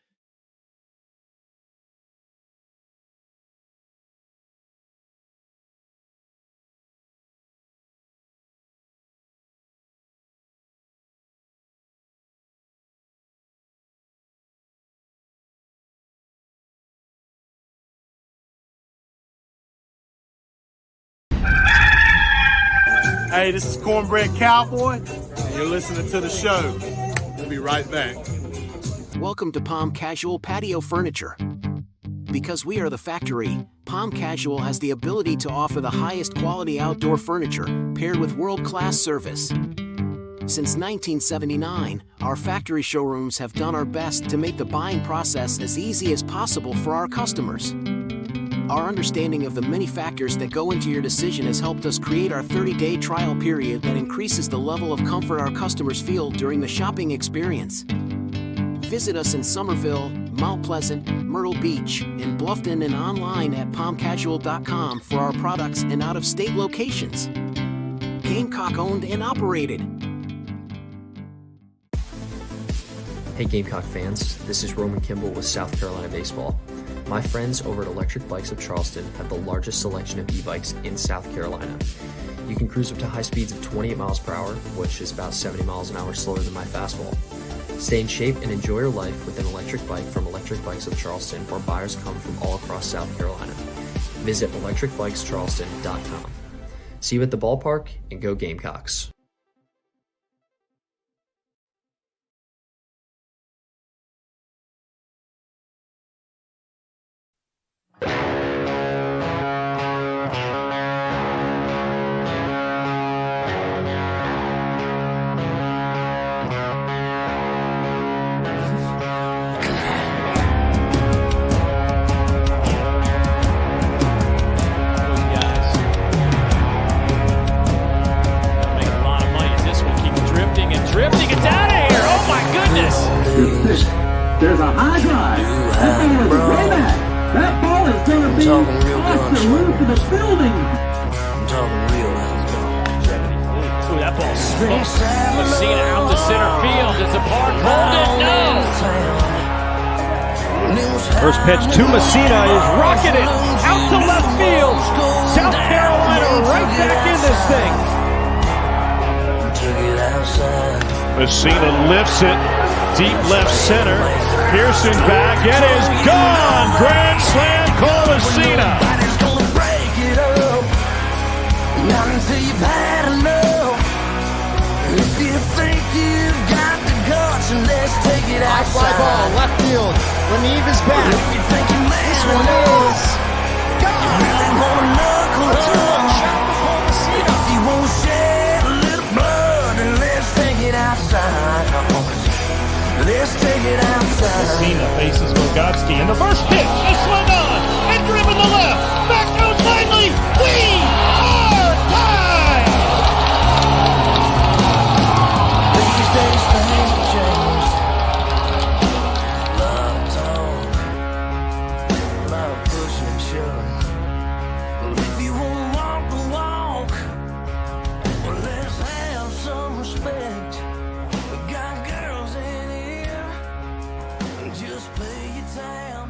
Hey, this is Cornbread Cowboy, and you're listening to the show. We'll be right back. Welcome to Palm Casual Patio Furniture. Because we are the factory, Palm Casual has the ability to offer the highest quality outdoor furniture paired with world-class service. Since 1979, our factory showrooms have done our best to make the buying process as easy as possible for our customers. Our understanding of the many factors that go into your decision has helped us create our 30-day trial period that increases the level of comfort our customers feel during the shopping experience. Visit us in Somerville, Mount Pleasant, Myrtle Beach, in Bluffton, and online at palmcasual.com for our products and out-of-state locations. Gamecock owned and operated. Hey Gamecock fans, this is Roman Kimball with South Carolina Baseball. My friends over at Electric Bikes of Charleston have the largest selection of e-bikes in South Carolina. You can cruise up to high speeds of 28 miles per hour, which is about 70 miles an hour slower than my fastball. Stay in shape and enjoy your life with an electric bike from Electric Bikes of Charleston, where buyers come from all across South Carolina. Visit electricbikescharleston.com. See you at the ballpark, and go Gamecocks. There's a high drive. That ball is way back. That ball is going to be off the roof of the building. I'm talking real Ooh, that ball smoked. Messina out to center field. It's a park. Hold it. No. First pitch to Messina is rocketed out to left field. South Carolina right back in this thing. Messina lifts it deep left center. Pearson back. It is gone. Grand slam, Cole Messina. Nobody's gonna break it up. Not until you've had enough. If you think you've got the guts, and let's take it outside. High fly ball, left field. Lameve is back. If you think you This one is gone. Really wanna knuckle up. If you won't shed a little blood, then let's take it outside. Let's take it outside. Messina faces Bogotsky in the first pitch. A swing on. And driven the left. Back goes Langley. We are tied. These days things change. Love talk. Love pushing and shoving. Well, if you won't walk the walk, well, let's have some respect. We got girls in here. Just pay your time.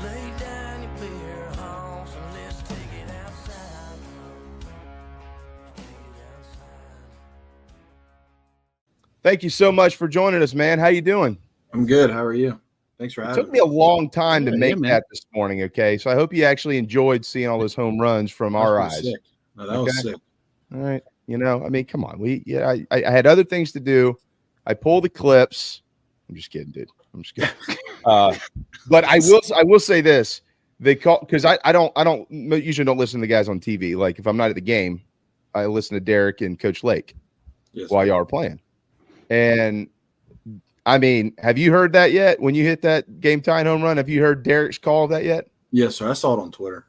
Lay down your beer halls and let's take it outside. Take it outside. Thank you so much for joining us, man. How you doing? I'm good. How are you? Thanks for It having took me a long time to make man. that this morning. Okay, so I hope you actually enjoyed seeing all those home runs from our eyes. Sick. No, that was sick. All right, I mean, come on. I had other things to do. I pulled the clips. I'm just kidding, dude. I'm just kidding. But I will say this: they call because I usually don't listen to the guys on TV. Like if I'm not at the game, I listen to Derek and Coach Lake while y'all are playing. And I mean, have you heard that yet? When you hit that game tying home run, have you heard Derek's call of that yet? Yes, sir. I saw it on Twitter.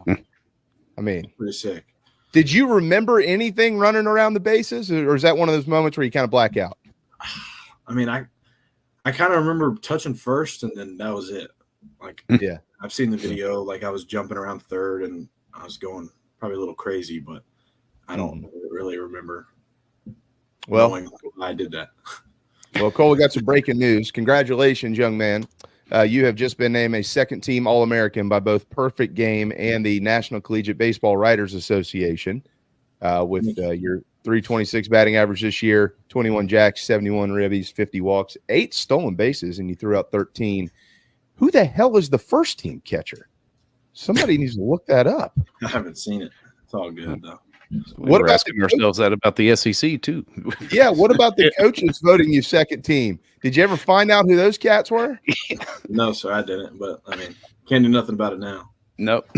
I mean, pretty sick. Did you remember anything running around the bases, or is that one of those moments where you kind of black out? I mean, I kind of remember touching first, and then that was it. Like, yeah, I've seen the video. Like, I was jumping around third, and I was going probably a little crazy, but I don't really remember. Well, knowing why I did that. Well, Cole, we got some breaking news. Congratulations, young man. You have just been named a second-team All-American by both Perfect Game and the National Collegiate Baseball Writers Association with your 326 batting average this year, 21 jacks, 71 ribbies, 50 walks, 8 stolen bases, and you threw out 13. Who the hell is the first-team catcher? Somebody needs to look that up. I haven't seen it. It's all good, though. What about asking ourselves that about the SEC, too? Yeah, what about the coaches voting you second team? Did you ever find out who those cats were? No, sir, I didn't. But, I mean, can't do nothing about it now. Nope.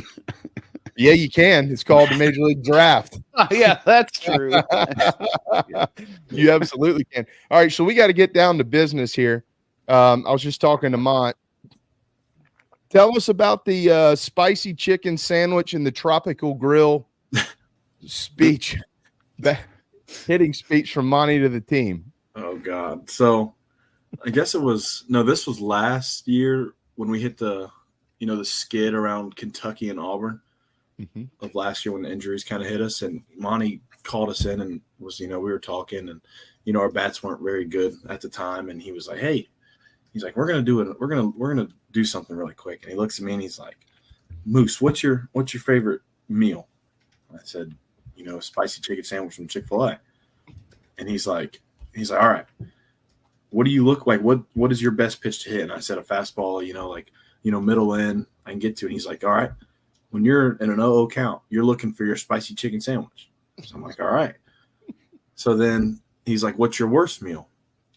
Yeah, you can. It's called the Major League Draft. Yeah, that's true. You absolutely can. All right, so we got to get down to business here. I was just talking to Mont. Tell us about the spicy chicken sandwich and the tropical grill speech, that hitting speech from Monty to the team. Oh, God. So I guess this was last year when we hit the skid around Kentucky and Auburn of last year when the injuries kind of hit us. And Monty called us in and was, we were talking and, our bats weren't very good at the time. And he was like, hey, he's like, we're going to do it. We're going to do something really quick. And he looks at me and he's like, Moose, what's your favorite meal? I said, a spicy chicken sandwich from Chick-fil-A. And he's like, all right, what do you look like? What is your best pitch to hit? And I said, a fastball, middle in, I can get to it. And he's like, all right, when you're in an 0-0 count, you're looking for your spicy chicken sandwich. So I'm like, all right. So then he's like, what's your worst meal?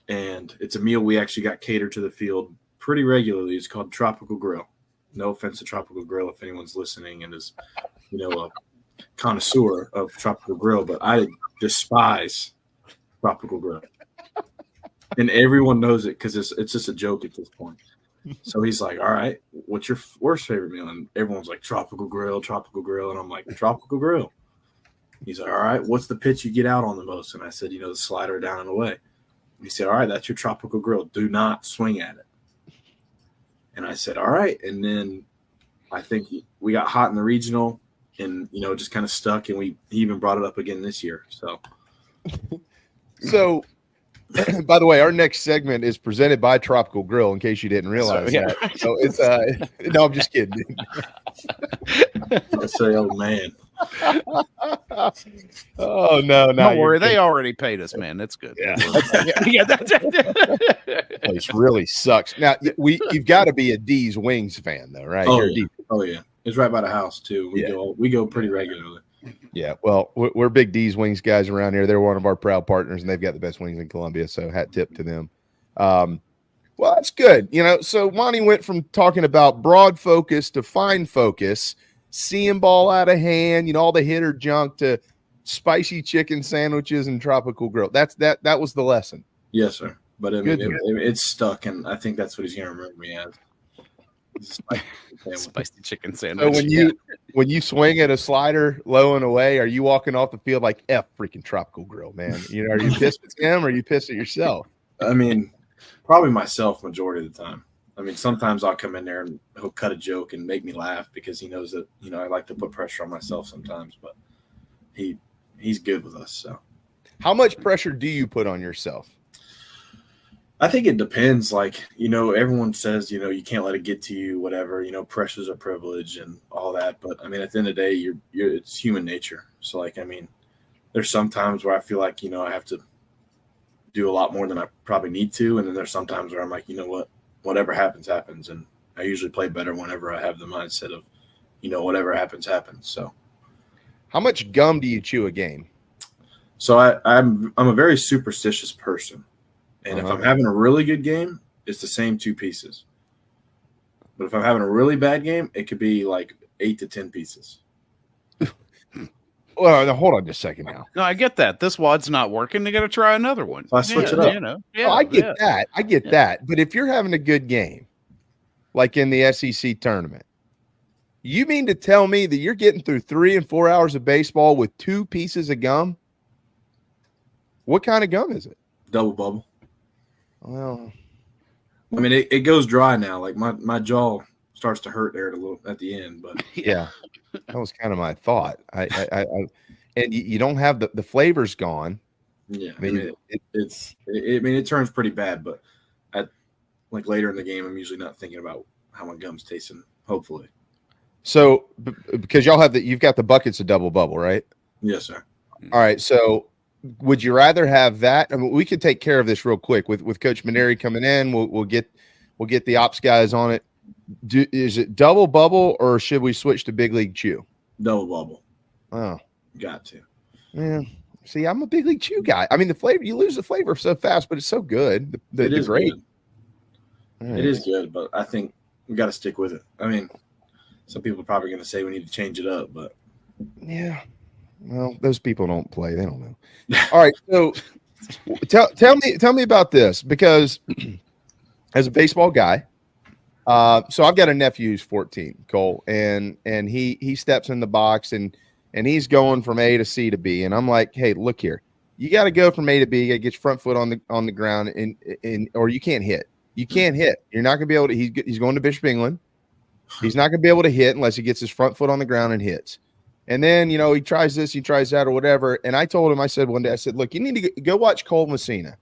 And it's a meal we actually got catered to the field pretty regularly. It's called Tropical Grill. No offense to Tropical Grill if anyone's listening and is, a connoisseur of Tropical Grill, but I despise Tropical Grill. And everyone knows it because it's just a joke at this point. So he's like, all right, what's your worst favorite meal? And everyone's like, Tropical Grill. And I'm like, Tropical Grill. He's like, all right, what's the pitch you get out on the most? And I said, the slider down and away. He said, all right, that's your Tropical Grill. Do not swing at it. And I said, all right. And then I think we got hot in the regional and, just kind of stuck. And he even brought it up again this year. So, by the way, our next segment is presented by Tropical Grill, in case you didn't realize that. So it's no, I'm just kidding. I say, oh man. Oh no, don't worry, they already paid us, man. That's good. Yeah, that's place really sucks. Now you've got to be a D's Wings fan, though, right? Oh yeah, it's right by the house too. We go pretty regularly. Yeah, well, we're big D's Wings guys around here. They're one of our proud partners, and they've got the best wings in Columbia. So hat tip to them. Well, that's good. So Monty went from talking about broad focus to fine focus, seeing ball out of hand, all the hitter junk, to spicy chicken sandwiches and Tropical Grill. That was the lesson. Yes, sir. But it's stuck, and I think that's what he's going to remember me as. Spicy chicken sandwich. So when you swing at a slider low and away, are you walking off the field like F freaking Tropical Grill, man? Are you pissed at him or are you pissed at yourself? I mean, probably myself majority of the time. I mean, sometimes I'll come in there and he'll cut a joke and make me laugh because he knows that, I like to put pressure on myself sometimes, but he's good with us. So how much pressure do you put on yourself? I think it depends. Like, everyone says, you can't let it get to you, whatever, pressure's a privilege and all that. But I mean, at the end of the day, it's human nature. So like, I mean, there's some times where I feel like, I have to do a lot more than I probably need to. And then there's sometimes where I'm like, you know what, whatever happens, happens. And I usually play better whenever I have the mindset of, whatever happens, happens. So how much gum do you chew a game? So I'm a very superstitious person. And if I'm having a really good game, it's the same 2 pieces. But if I'm having a really bad game, it could be like 8 to 10 pieces. Well, now, hold on just a second now. No, I get that. This wad's not working. They got to try another one. So I switch it up. I get that. I get that. But if you're having a good game, like in the SEC tournament, you mean to tell me that you're getting through 3 and 4 hours of baseball with 2 pieces of gum? What kind of gum is it? Double bubble. Well, I mean, it goes dry now. Like my jaw starts to hurt there at the end, but yeah, that was kind of my thought. And you don't have the flavors gone. Yeah, I mean, it turns pretty bad, but like later in the game, I'm usually not thinking about how my gum's tasting. Hopefully. So because you've got the buckets of double bubble, right? Yes, sir. All right. So would you rather have that? I mean, we could take care of this real quick with Coach Maneri coming in. We'll get the ops guys on it. Is it double bubble or should we switch to Big League Chew? Double bubble. Oh, got to. Yeah. See, I'm a Big League Chew guy. I mean, the flavor, you lose the flavor so fast, but it's so good. It is great. Good. It is good, but I think we got to stick with it. I mean, some people are probably going to say we need to change it up, but yeah. Well, those people don't play. They don't know. All right. So tell me about this, because as a baseball guy, so I've got a nephew who's 14, Cole, and he steps in the box and he's going from A to C to B. And I'm like, hey, look here. You got to go from A to B. You got to get your front foot on the ground and or you can't hit. You can't hit. You're not going to be able to. He's going to Bishop England. He's not going to be able to hit unless he gets his front foot on the ground and hits. And then, he tries this, he tries that, or whatever. And I told him, I said one day, look, you need to go watch Cole Messina,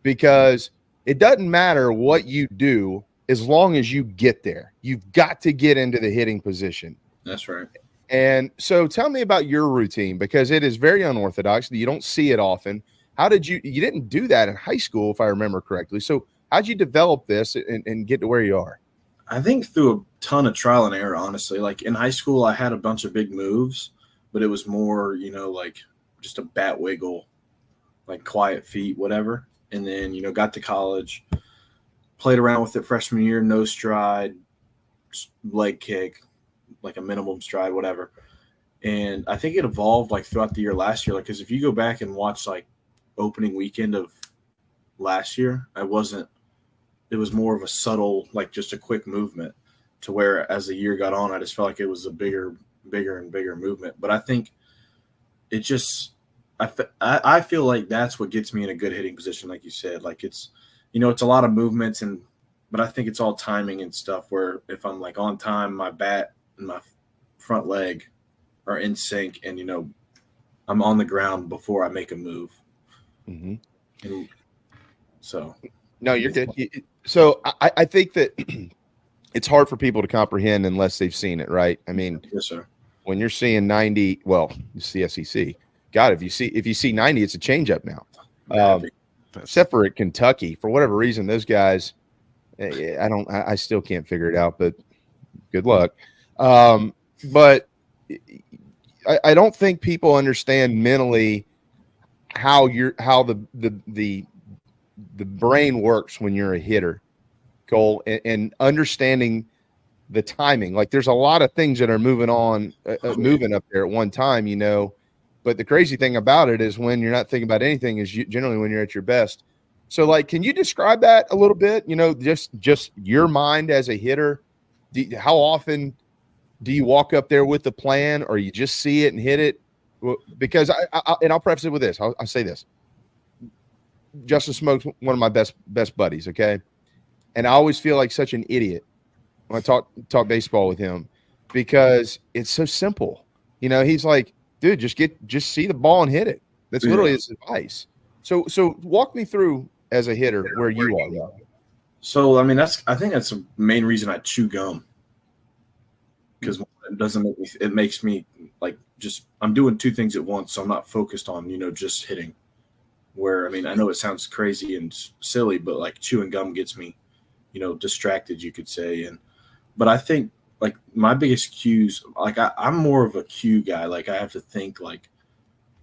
because it doesn't matter what you do as long as you get there. You've got to get into the hitting position. That's right. And so tell me about your routine, because it is very unorthodox. You don't see it often. How did you didn't do that in high school, if I remember correctly. So how'd you develop this and get to where you are? I think through a ton of trial and error, honestly. Like in high school, I had a bunch of big moves, but it was more, like just a bat wiggle, like quiet feet, whatever. And then, got to college, played around with it freshman year, no stride, leg kick, like a minimum stride, whatever. And I think it evolved like throughout the year last year. Like, because if you go back and watch like opening weekend of last year, it was more of a subtle, like just a quick movement, to where as the year got on, I just felt like it was a bigger and bigger movement. But I think it just, I feel like that's what gets me in a good hitting position. Like you said, like it's, it's a lot of movements but I think it's all timing and stuff, where if I'm like on time, my bat and my front leg are in sync and, I'm on the ground before I make a move. Mm-hmm. And so. No, you're good. So I think that it's hard for people to comprehend unless they've seen it, right? I mean, yes, sir. When you're seeing 90, well, it's the SEC. God, if you see 90, it's a changeup now. Except for at Kentucky, for whatever reason, those guys, I still can't figure it out. But good luck. But I don't think people understand mentally how the brain works when you're a hitter, Cole, and understanding the timing. Like there's a lot of things that are moving up there at one time, but the crazy thing about it is when you're not thinking about anything is generally when you're at your best. So like, can you describe that a little bit? Just your mind as a hitter. How often do you walk up there with the plan, or you just see it and hit it? Because I'll preface it with this. I'll say this. Justin Smoke's one of my best buddies, okay? And I always feel like such an idiot when I talk baseball with him, because it's so simple. He's like, dude, just see the ball and hit it. That's literally his advice. So walk me through as a hitter where you are. So I mean, I think that's the main reason I chew gum, because it makes me like I'm doing 2 things at once, so I'm not focused on just hitting. where, I mean, I know it sounds crazy and silly, but like chewing gum gets me, distracted, you could say. But I think like my biggest cues, like I'm more of a cue guy. Like I have to think like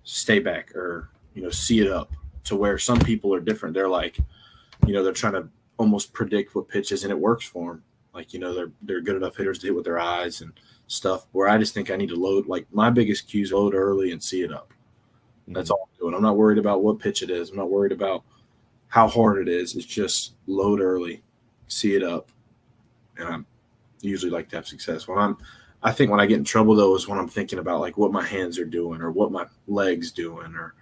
stay back or, see it up, to where some people are different. They're like, they're trying to almost predict what pitches, and it works for them. Like, they're good enough hitters to hit with their eyes and stuff, where I just think I need to load. Like my biggest cues, load early and see it up. That's all I'm doing. I'm not worried about what pitch it is. I'm not worried about how hard it is. It's just load early, see it up. And I'm usually like to have success. I think when I get in trouble though is when I'm thinking about like what my hands are doing or what my legs doing, or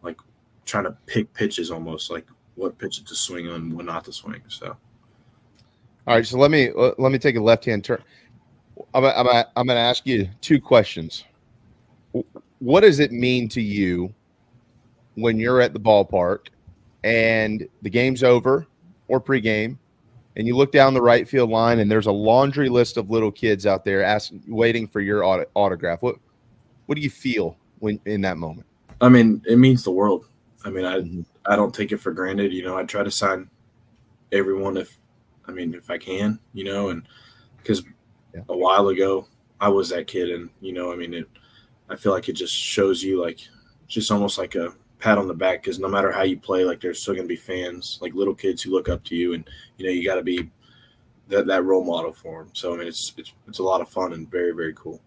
like trying to pick pitches, almost like what pitches to swing on, what not to swing. So, all right. So let me take a left-hand turn. I'm going to ask you two questions. What does it mean to you when you're at the ballpark and the game's over or pregame, and you look down the right field line and there's a laundry list of little kids out there waiting for your autograph? What do you feel when in that moment? I mean, it means the world. I mean, I don't take it for granted. I try to sign everyone if I can, and because a while ago I was that kid, and I feel like it just shows you like just almost like a pat on the back, because no matter how you play, like there's still going to be fans, like little kids who look up to you, and you got to be that role model for them. So I mean, it's a lot of fun and very, very cool.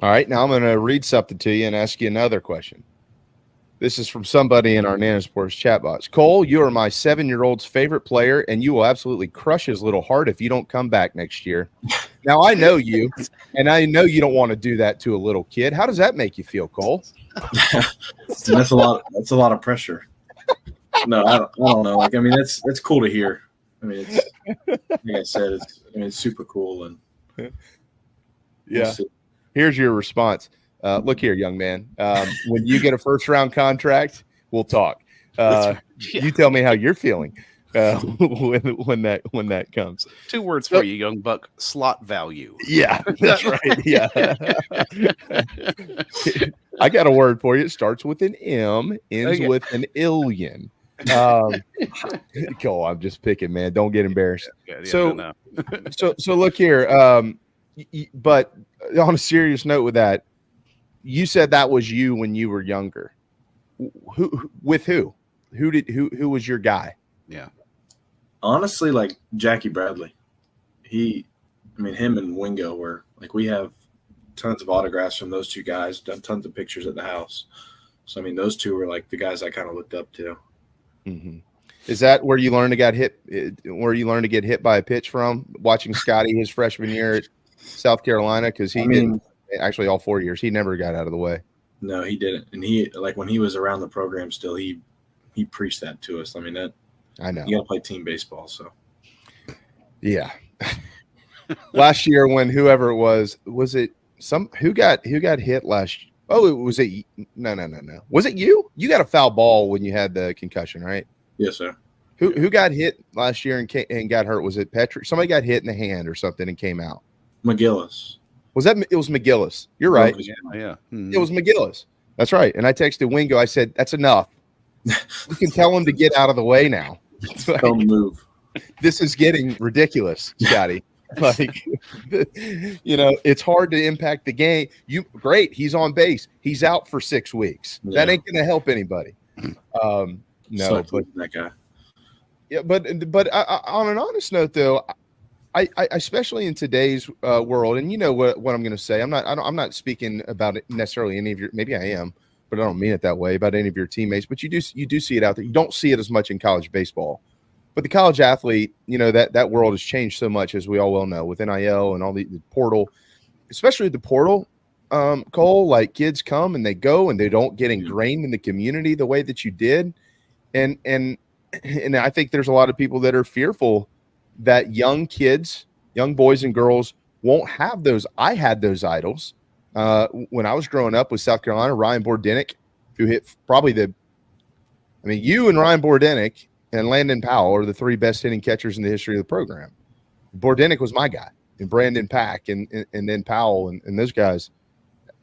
All right, now I'm going to read something to you and ask you another question. This is from somebody in our Nana Sports chat box. Cole, you are my 7-year-old's favorite player, and you will absolutely crush his little heart if you don't come back next year. Now, I know you, and I know you don't want to do that to a little kid. How does that make you feel, Cole? That's a lot of pressure. No, I don't know. Like, I mean, that's cool to hear. I mean, it's, like I said, it's super cool. And yeah. Here's your response. Look here, young man. When you get a first-round contract, we'll talk. You tell me how you're feeling when that comes. 2 words for you, young buck: slot value. Yeah, that's right. Yeah. I got a word for you. It starts with an M, ends with an illion. Cole, I'm just picking, man. Don't get embarrassed. So look here. But on a serious note with that, you said that was you when you were younger. Who Who was your guy? Yeah. Honestly, like Jackie Bradley. Him and Wingo were like, we have tons of autographs from those two guys, done tons of pictures at the house. So, those two were like the guys I kind of looked up to. Mm-hmm. Is that where you learned to get hit by a pitch from? Watching Scotty his freshman year at South Carolina? Because didn't. Actually, all 4 years, he never got out of the way. No, he didn't. And he, like, when he was around the program still, he preached that to us. I know. You got to play team baseball. So, yeah. Last year, when whoever it was it who got hit last? Oh, was it? No. Was it you? You got a foul ball when you had the concussion, right? Yes, sir. Who got hit last year and got hurt? Was it Petrick? Somebody got hit in the hand or something and came out. McGillis. It was McGillis. You're right. Yeah. Mm-hmm. It was McGillis. That's right. And I texted Wingo. I said, that's enough. You can tell him to get out of the way now. Don't move. This is getting ridiculous, Scotty. It's hard to impact the game. Great. He's on base. He's out for 6 weeks. Yeah. That ain't going to help anybody. No, but that guy. Yeah, but on an honest note, though, I especially in today's world, and you know what I'm going to say. I'm not speaking about it necessarily any of your. Maybe I am, but I don't mean it that way about any of your teammates. But you do see it out there. You don't see it as much in college baseball, but the college athlete, that world has changed so much, as we all well know, with NIL and all the portal, especially the portal. Cole, like, kids come and they go and they don't get ingrained in the community the way that you did, and I think there's a lot of people that are fearful that young kids, young boys and girls won't have those. I had those idols when I was growing up with South Carolina. Ryan Bordenick, who hit probably you and Ryan Bordenick and Landon Powell are the 3 best hitting catchers in the history of the program. Bordenick was my guy, and Brandon Pack, and then Powell and those guys.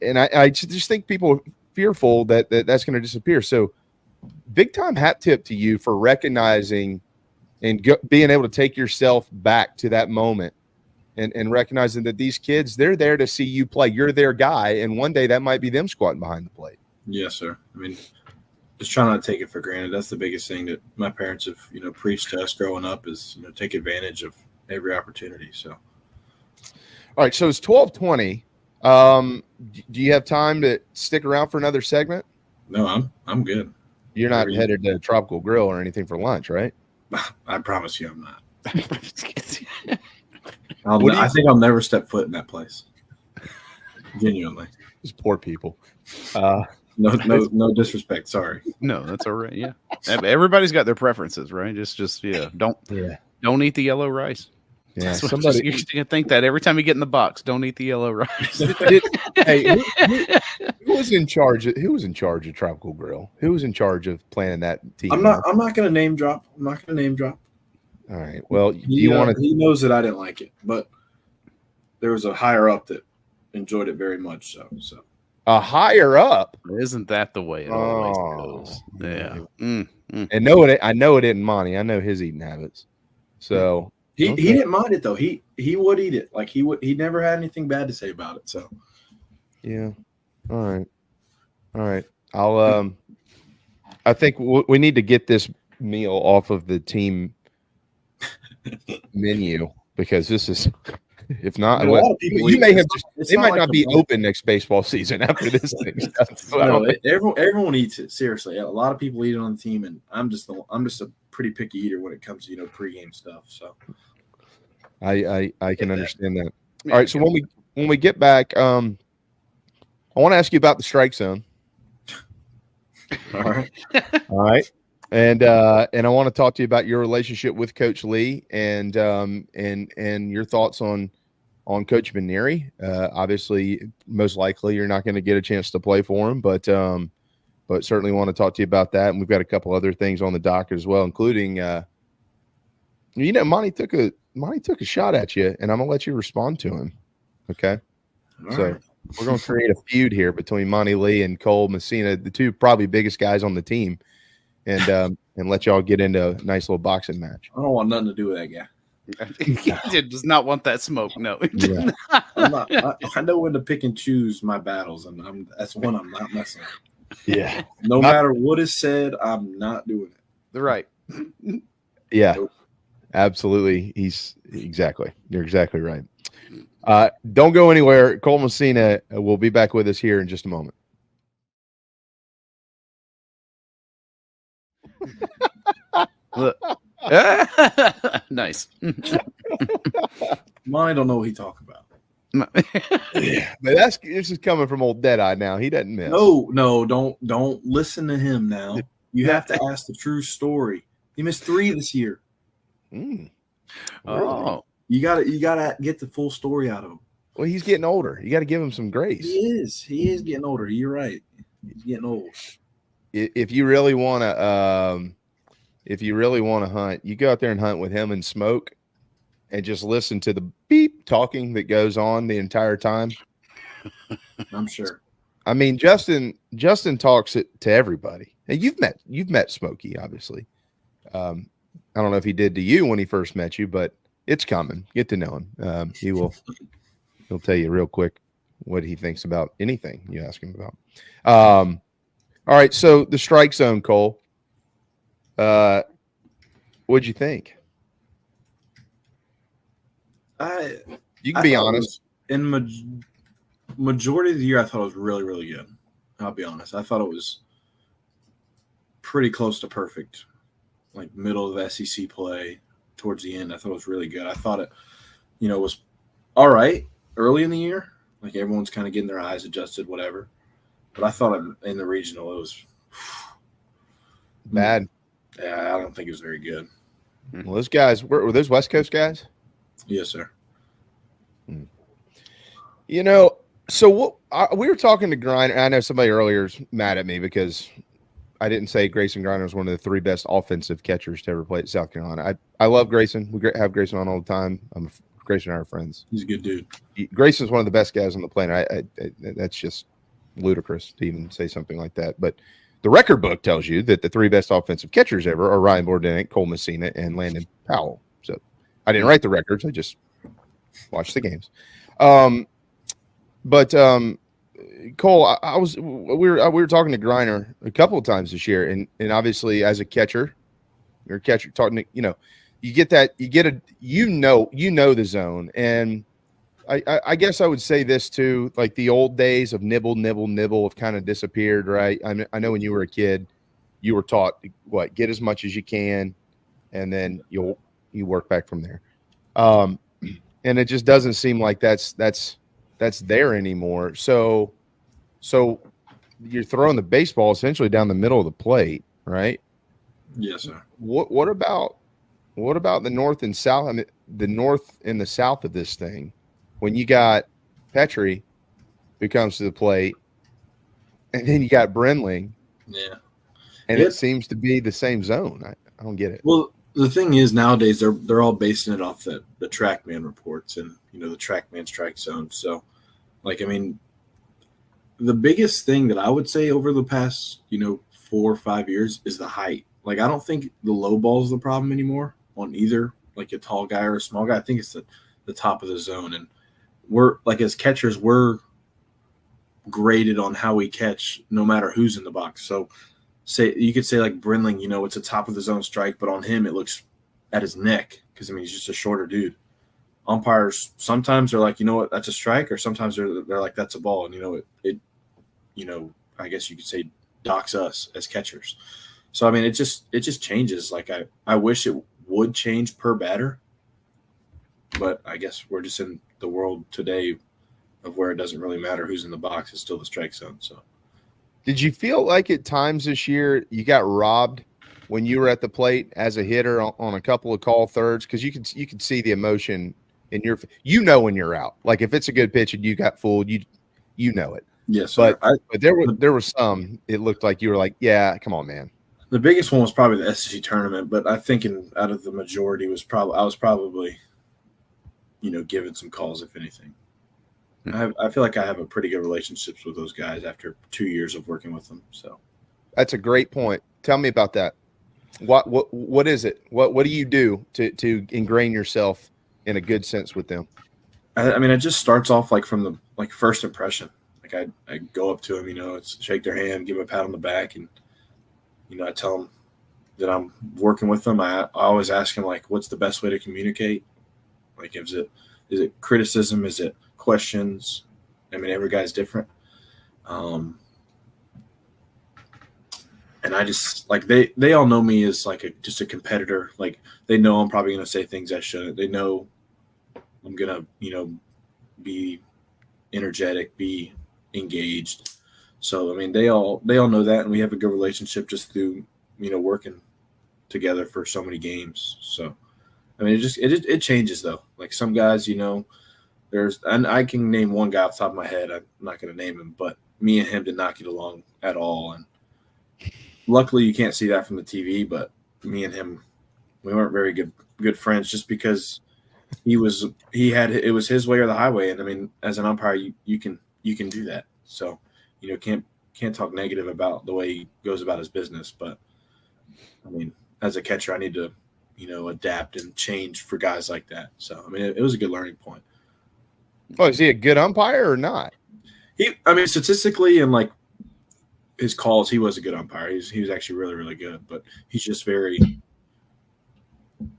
And I just think people are fearful that that's going to disappear. So big time hat tip to you for recognizing and being able to take yourself back to that moment and recognizing that these kids, they're there to see you play. You're their guy, and one day that might be them squatting behind the plate. Yes, sir. I mean, just try not to take it for granted. That's the biggest thing that my parents have, preached to us growing up is, take advantage of every opportunity. So, all right. So it's 12:20. Do you have time to stick around for another segment? No, I'm good. You're not headed to Tropical Grill or anything for lunch, right? I promise you I'm not. I think I'll never step foot in that place. Genuinely. These poor people. No disrespect. Sorry. No, that's all right. Yeah. Everybody's got their preferences, right? Don't eat the yellow rice. Yeah. Somebody you're gonna think that every time you get in the box, don't eat the yellow rice. Hey, who was in charge of Tropical Grill? Who was in charge of planning that team? I'm not gonna name drop. All right. Well, he knows that I didn't like it, but there was a higher up that enjoyed it very much. So a higher up, isn't that the way it always goes? Yeah. And I know it isn't Monty. I know his eating habits. So he didn't mind it though. He would eat it. Like he never had anything bad to say about it. So yeah. All right. I think we need to get this meal off of the team menu because this is, if not, a lot of people you may have they might like not be open next baseball season after this thing. No, everyone eats it. Seriously, a lot of people eat it on the team, and I'm just a pretty picky eater when it comes to pregame stuff. So I can understand that. All right, so when we get back, I want to ask you about the strike zone. All right. And I want to talk to you about your relationship with Coach Lee and your thoughts on Coach Benieri. Obviously, most likely you're not going to get a chance to play for him, but certainly want to talk to you about that. And we've got a couple other things on the docket as well, including Monty took a shot at you, and I'm gonna let you respond to him. Okay, so we're gonna create a feud here between Monty Lee and Cole Messina, the two probably biggest guys on the team. And let y'all get into a nice little boxing match. I don't want nothing to do with that guy. He does not want that smoke. No, yeah. I know when to pick and choose my battles, and that's one I'm not messing with. Yeah, no matter what is said, I'm not doing it. They're right. Yeah, absolutely. You're exactly right. Don't go anywhere. Cole Messina will be back with us here in just a moment. Nice. Mine don't know what he talking about. Yeah, but this is coming from old Deadeye. Now he doesn't miss. No, don't listen to him now. You have to ask the true story. He missed 3 this year. Oh, you gotta get the full story out of him. Well, he's getting older. You got to give him some grace. He is getting older. You're right. He's getting old. If you really want to hunt, you go out there and hunt with him and Smoke, and just listen to the beep talking that goes on the entire time. I'm sure. I mean, Justin talks to everybody. And you've met Smokey, obviously. I don't know if he did to you when he first met you, but it's coming. Get to know him. He'll tell you real quick what he thinks about anything you ask him about. All right, so the strike zone, Cole. What'd you think? You can be honest. In majority of the year, I thought it was really, really good. I'll be honest. I thought it was pretty close to perfect, like middle of SEC play towards the end. I thought it was really good. I thought it, was all right early in the year. Like everyone's kind of getting their eyes adjusted, whatever. But I thought in the regional, it was bad. Yeah, I don't think it was very good. Well, those guys were those West Coast guys? Yes, sir. So what we were talking to Griner. I know somebody earlier is mad at me because I didn't say Grayson Griner was one of the 3 best offensive catchers to ever play at South Carolina. I love Grayson. We have Grayson on all the time. Grayson and I are friends. He's a good dude. Grayson's one of the best guys on the planet. That's just ludicrous to even say something like that. But the record book tells you that the 3 best offensive catchers ever are Ryan Bourdin, Cole Messina, and Landon Powell. So I didn't write the records. I just watched the games. But Cole, we were talking to Griner a couple of times this year, and obviously as a catcher, you're a catcher talking to, you get the zone. And I guess I would say this too, like the old days of nibble have kind of disappeared, right? I know when you were a kid, you were taught get as much as you can, and then you work back from there. And it just doesn't seem like that's there anymore. So you're throwing the baseball essentially down the middle of the plate, right? Yes, sir. What about the north and south? I mean, the north and the south of this thing, when you got Petrie who comes to the plate, and then you got Brenling. Yeah. And it seems to be the same zone. I don't get it. Well, the thing is, nowadays they're all basing it off the TrackMan reports and the TrackMan strike zone. So, the biggest thing that I would say over the past 4 or 5 years is the height. I don't think the low ball is the problem anymore on either a tall guy or a small guy. I think it's the top of the zone, and we're as catchers, we're graded on how we catch no matter who's in the box. So you could say Brenling, it's a top of the zone strike, but on him it looks at his neck because he's just a shorter dude. Umpires sometimes they're like, that's a strike, or sometimes they're like, that's a ball, and it I guess you could say docks us as catchers. So it just changes. I wish it would change per batter, but I guess we're just in the world today of where it doesn't really matter who's in the box. It's still the strike zone. So did you feel like at times this year you got robbed when you were at the plate as a hitter on a couple of call thirds? Because you could see the emotion in your when you're out. If it's a good pitch and you got fooled, you know it. Yes, but there was some. It looked like you were like, yeah, come on, man. The biggest one was probably the SEC tournament, but I think out of the majority I was probably given some calls, if anything. I feel like I have a pretty good relationships with those guys after 2 years of working with them. So that's a great point. Tell me about that. What is it? What do you do to ingrain yourself in a good sense with them? It just starts off from the first impression. I go up to them, shake their hand, give them a pat on the back, and I tell them that I'm working with them. I always ask them what's the best way to communicate? Is it criticism? Is it questions? Every guy's different. And I just they all know me as just a competitor. They know I'm probably going to say things I shouldn't. They know I'm going to be energetic, be engaged. So they all know that, and we have a good relationship just through working together for so many games. So it changes though. Some guys, and I can name one guy off the top of my head. I'm not going to name him, but me and him did not get along at all. And luckily you can't see that from the TV, but me and him, we weren't very good friends just because it was his way or the highway. And as an umpire, you can do that. So, can't talk negative about the way he goes about his business. But as a catcher, I need to, adapt and change for guys like that. So, it was a good learning point. Oh, is he a good umpire or not? Statistically and his calls, he was a good umpire. He was actually really, really good, but he's just very.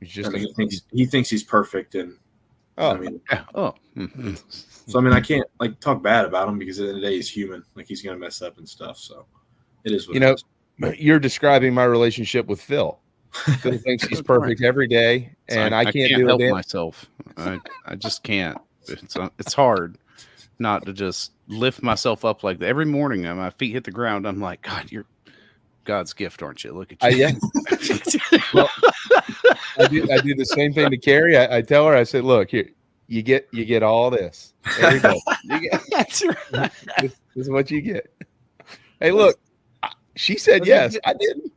He thinks he's perfect, and So I can't talk bad about him because at the end of the day he's human. He's gonna mess up and stuff. So it is what it is. You're describing my relationship with Phil. Phil thinks he's perfect every day, and I can't do help it myself. I just can't. It's hard not to just lift myself up like that. Every morning my feet hit the ground, I'm like, God, you're God's gift, aren't you? Look at you. Yeah. Well, I do the same thing to Carrie. I tell her, I said, look, here, you get all this every day. That's right. This is what you get. Hey, look, she said yes. I didn't.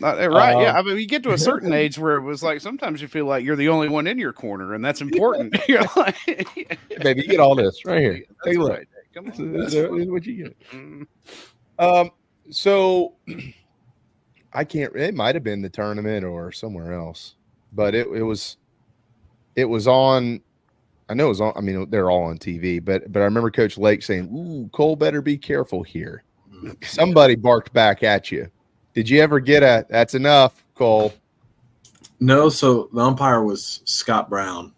Right. Yeah. You get to a certain age where it was sometimes you feel like you're the only one in your corner, and that's important. You're baby, you get all this right here. Take a look. Right. Come on. This is what you get. So I can't. It might have been the tournament or somewhere else, but it was on. I know it was on. I mean, they're all on TV, but I remember Coach Lake saying, "Ooh, Cole, better be careful here." Somebody barked back at you. Did you ever get a? That's enough, Cole. No. So the umpire was Scott Brown,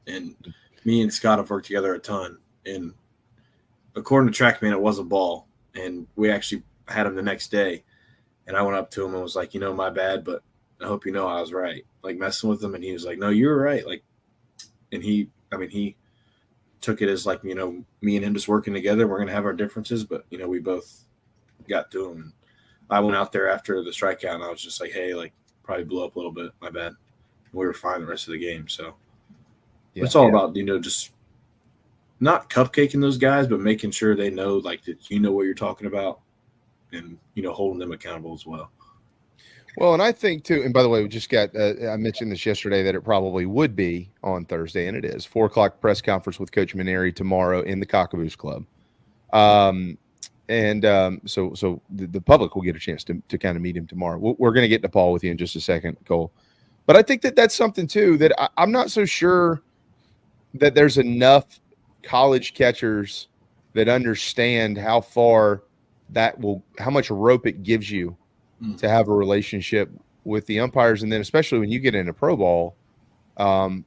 and me and Scott have worked together a ton. And according to TrackMan, it was a ball, and we actually had him the next day. And I went up to him and was like, my bad, but I hope you know I was right. Like messing with him, and he was like, "No, you were right." Like, and he took it as like, me and him just working together. We're gonna have our differences, but we both got to him. And I went out there after the strikeout, and I was just like, "Hey, like, probably blew up a little bit. My bad." We were fine the rest of the game. So it's all about just not cupcaking those guys, but making sure they know like that you know what you're talking about, and holding them accountable as well. Well, and I think too, and by the way, we just got, I mentioned this yesterday that it probably would be on Thursday, and it is 4:00 press conference with Coach Maneri tomorrow in the Cockaboos Club. So the public will get a chance to kind of meet him tomorrow. We're going to get to Paul with you in just a second, Cole. But I think that's something too that I'm not so sure that there's enough college catchers that understand how much rope it gives you to have a relationship with the umpires, and then especially when you get into pro ball, that's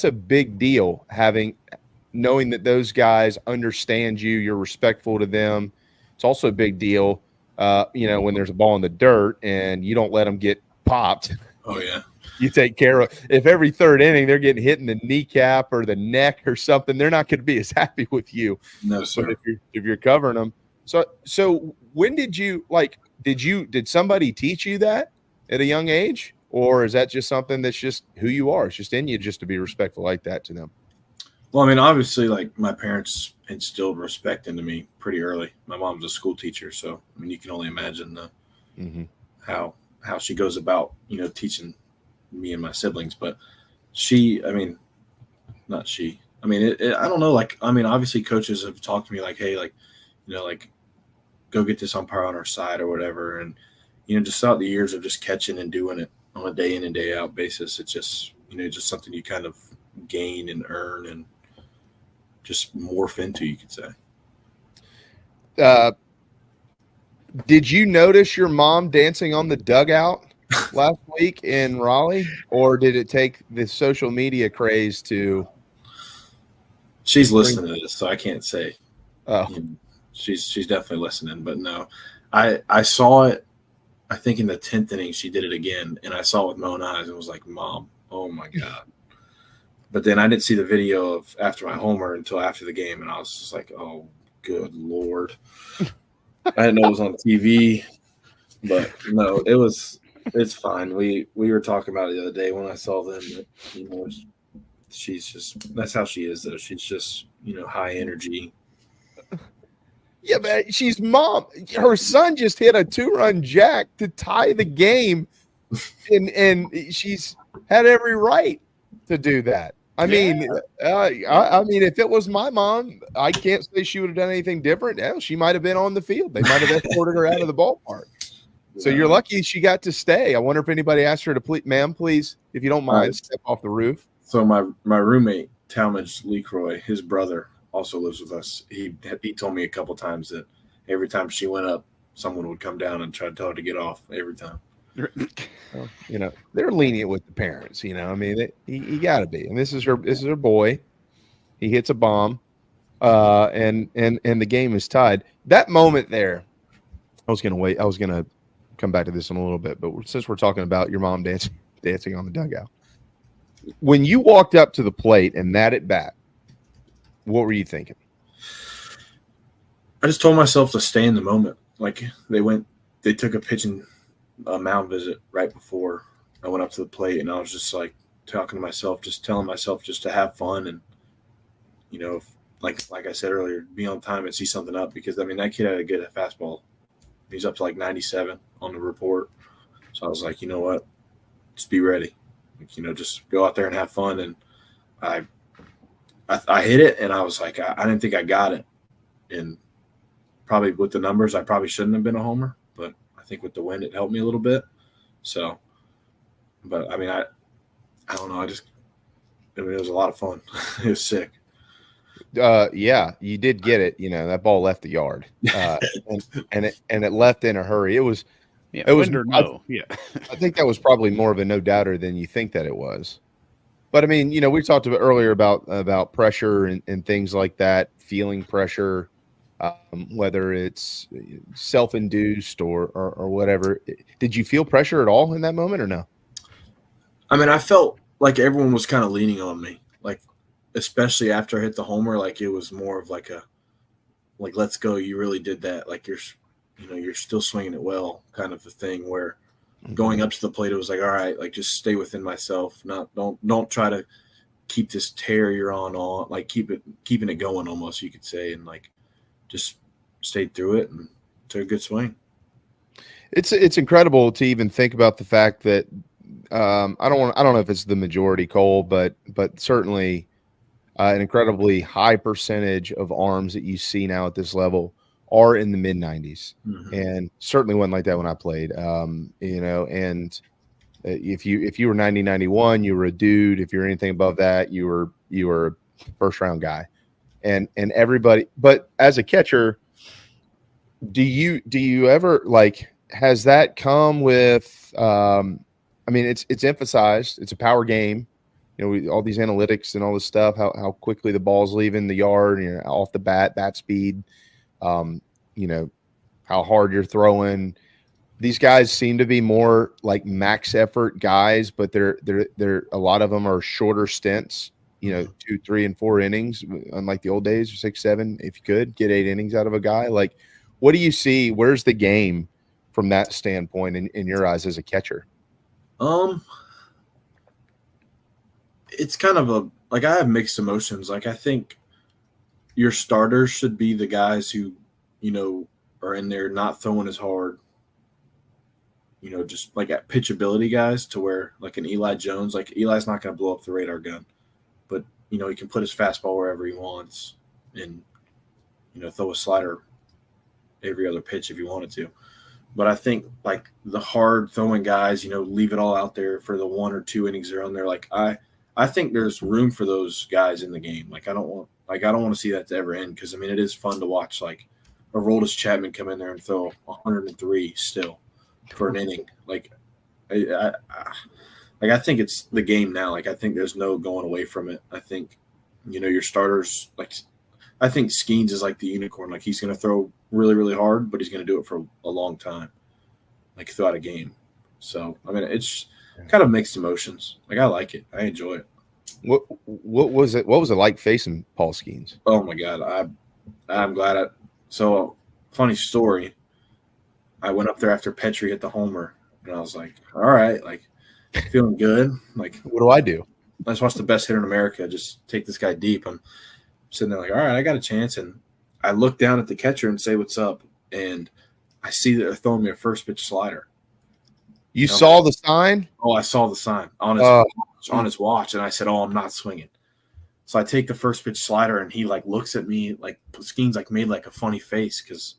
a big deal. Knowing that those guys understand you, you're respectful to them. It's also a big deal, when there's a ball in the dirt and you don't let them get popped. Oh yeah, you take care of. If every third inning they're getting hit in the kneecap or the neck or something, they're not going to be as happy with you. No, sir. But if you're covering them. So when did somebody teach you that at a young age, or is that just something that's just who you are? It's just in you just to be respectful like that to them. Well, I mean, obviously, like my parents instilled respect into me pretty early. My mom's a school teacher, so I mean, you can only imagine how she goes about, teaching me and my siblings. But not she. I mean, I don't know. Like, I mean, obviously, coaches have talked to me like, "Hey, like, like, go get this umpire on our side or whatever." And just throughout the years of just catching and doing it on a day in and day out basis, it's just just something you kind of gain and earn and just morph into, you could say. Did you notice your mom dancing on the dugout last week in Raleigh, or did it take the social media craze to? She's listening to this, so I can't say. Oh, she's definitely listening, but no, I saw it. I think in the 10th inning she did it again, and I saw it with my own eyes and was like, "Mom, oh my God." But then I didn't see the video of after my homer until after the game, and I was just like, "Oh, good Lord!" I didn't know it was on TV, but no, it's fine. We were talking about it the other day when I saw them. That, she's just that's how she is, though. She's just high energy. Yeah, man, she's mom. Her son just hit a 2-run jack to tie the game, and she's had every right to do that. I mean, if it was my mom, I can't say she would have done anything different. Hell, she might have been on the field. They might have escorted her out of the ballpark. So you're lucky she got to stay. I wonder if anybody asked her to please, if you don't mind, step off the roof. So my roommate, Talmadge Lecroy, his brother also lives with us. He told me a couple times that every time she went up, someone would come down and try to tell her to get off every time. Well, they're lenient with the parents. I mean, he got to be. And this is her boy. He hits a bomb, and the game is tied. That moment there, I was going to wait. I was going to come back to this in a little bit, but since we're talking about your mom dancing on the dugout, when you walked up to the plate and that at bat, what were you thinking? I just told myself to stay in the moment. Like they took a pitching mound visit right before I went up to the plate, and I was just like talking to myself, just telling myself just to have fun and like I said earlier, be on time and see something up, because I mean that kid had a good fastball. He's up to like 97 on the report. So I was like, you know what? Just be ready. Just go out there and have fun. And I hit it, and I was like, I didn't think I got it. And probably with the numbers, I probably shouldn't have been a homer, but I think with the wind, it helped me a little bit. So, but I mean, I don't know. I mean, it was a lot of fun. It was sick. Yeah, you did get it. You know, that ball left the yard, and it left in a hurry. It was, Yeah, it was. wind or no. Yeah. I think that was probably more of a no doubter than you think that it was. But I mean, you know, we talked about earlier about pressure and things like that, feeling pressure, whether it's self-induced or whatever. Did you feel pressure at all in that moment or no? I mean, I felt like everyone was kind of leaning on me, like especially after I hit the homer. Like it was more of like let's go. You really did that. Like you're still swinging it well, kind of a thing. Where going up to the plate, it was like, all right, like just stay within myself. Don't try to keep this tear you're on, like keeping it going almost, you could say, and like just stayed through it and took a good swing. It's incredible to even think about the fact that I don't know if it's the majority, Cole, but certainly an incredibly high percentage of arms that you see now at this level are in the mid 90s, and certainly wasn't like that when I played. You know, and if you were 90, 91, you were a dude. If you're anything above that, you were a first round guy, and everybody. But as a catcher, do you ever like? Has that come with? I mean, it's emphasized. It's a power game. You know, all these analytics and all this stuff. How quickly the ball's leaving the yard. You know, off the bat speed. You know, how hard you're throwing. These guys seem to be more like max effort guys, but they're a lot of them are shorter stints. You know, 2, 3, and 4 innings, unlike the old days, or 6, 7. If you could get 8 innings out of a guy, like, what do you see? Where's the game from that standpoint in your eyes as a catcher? It's kind of I have mixed emotions. Like, I think your starters should be the guys who, you know, are in there not throwing as hard, you know, just like at pitchability guys, to where like an Eli Jones, like Eli's not going to blow up the radar gun, but, you know, he can put his fastball wherever he wants and, you know, throw a slider every other pitch if he wanted to. But I think like the hard throwing guys, you know, leave it all out there for the 1 or 2 innings they're on there. Like I think there's room for those guys in the game. Like I don't want to see that to ever end, because I mean it is fun to watch like a Aroldis Chapman come in there and throw 103 still for an inning. Like I think it's the game now. Like I think there's no going away from it. I think, you know, your starters, like I think Skeens is like the unicorn. Like he's going to throw really, really hard, but he's going to do it for a long time, like throughout a game. So, I mean, it's kind of mixed emotions. Like I like it. I enjoy it. What was it? What was it like facing Paul Skeens? Oh my God. I'm glad. So funny story. I went up there after Petrie hit the homer and I was like, all right, like feeling good. Like, what do I do? Let's watch the best hitter in America. Just take this guy deep. I'm sitting there like, all right, I got a chance. And I look down at the catcher and say, what's up? And I see that they're throwing me a first pitch slider. You saw the sign? Oh, I saw the sign on his watch. And I said, oh, I'm not swinging. So I take the first pitch slider and he like looks at me like Skeens like made like a funny face, because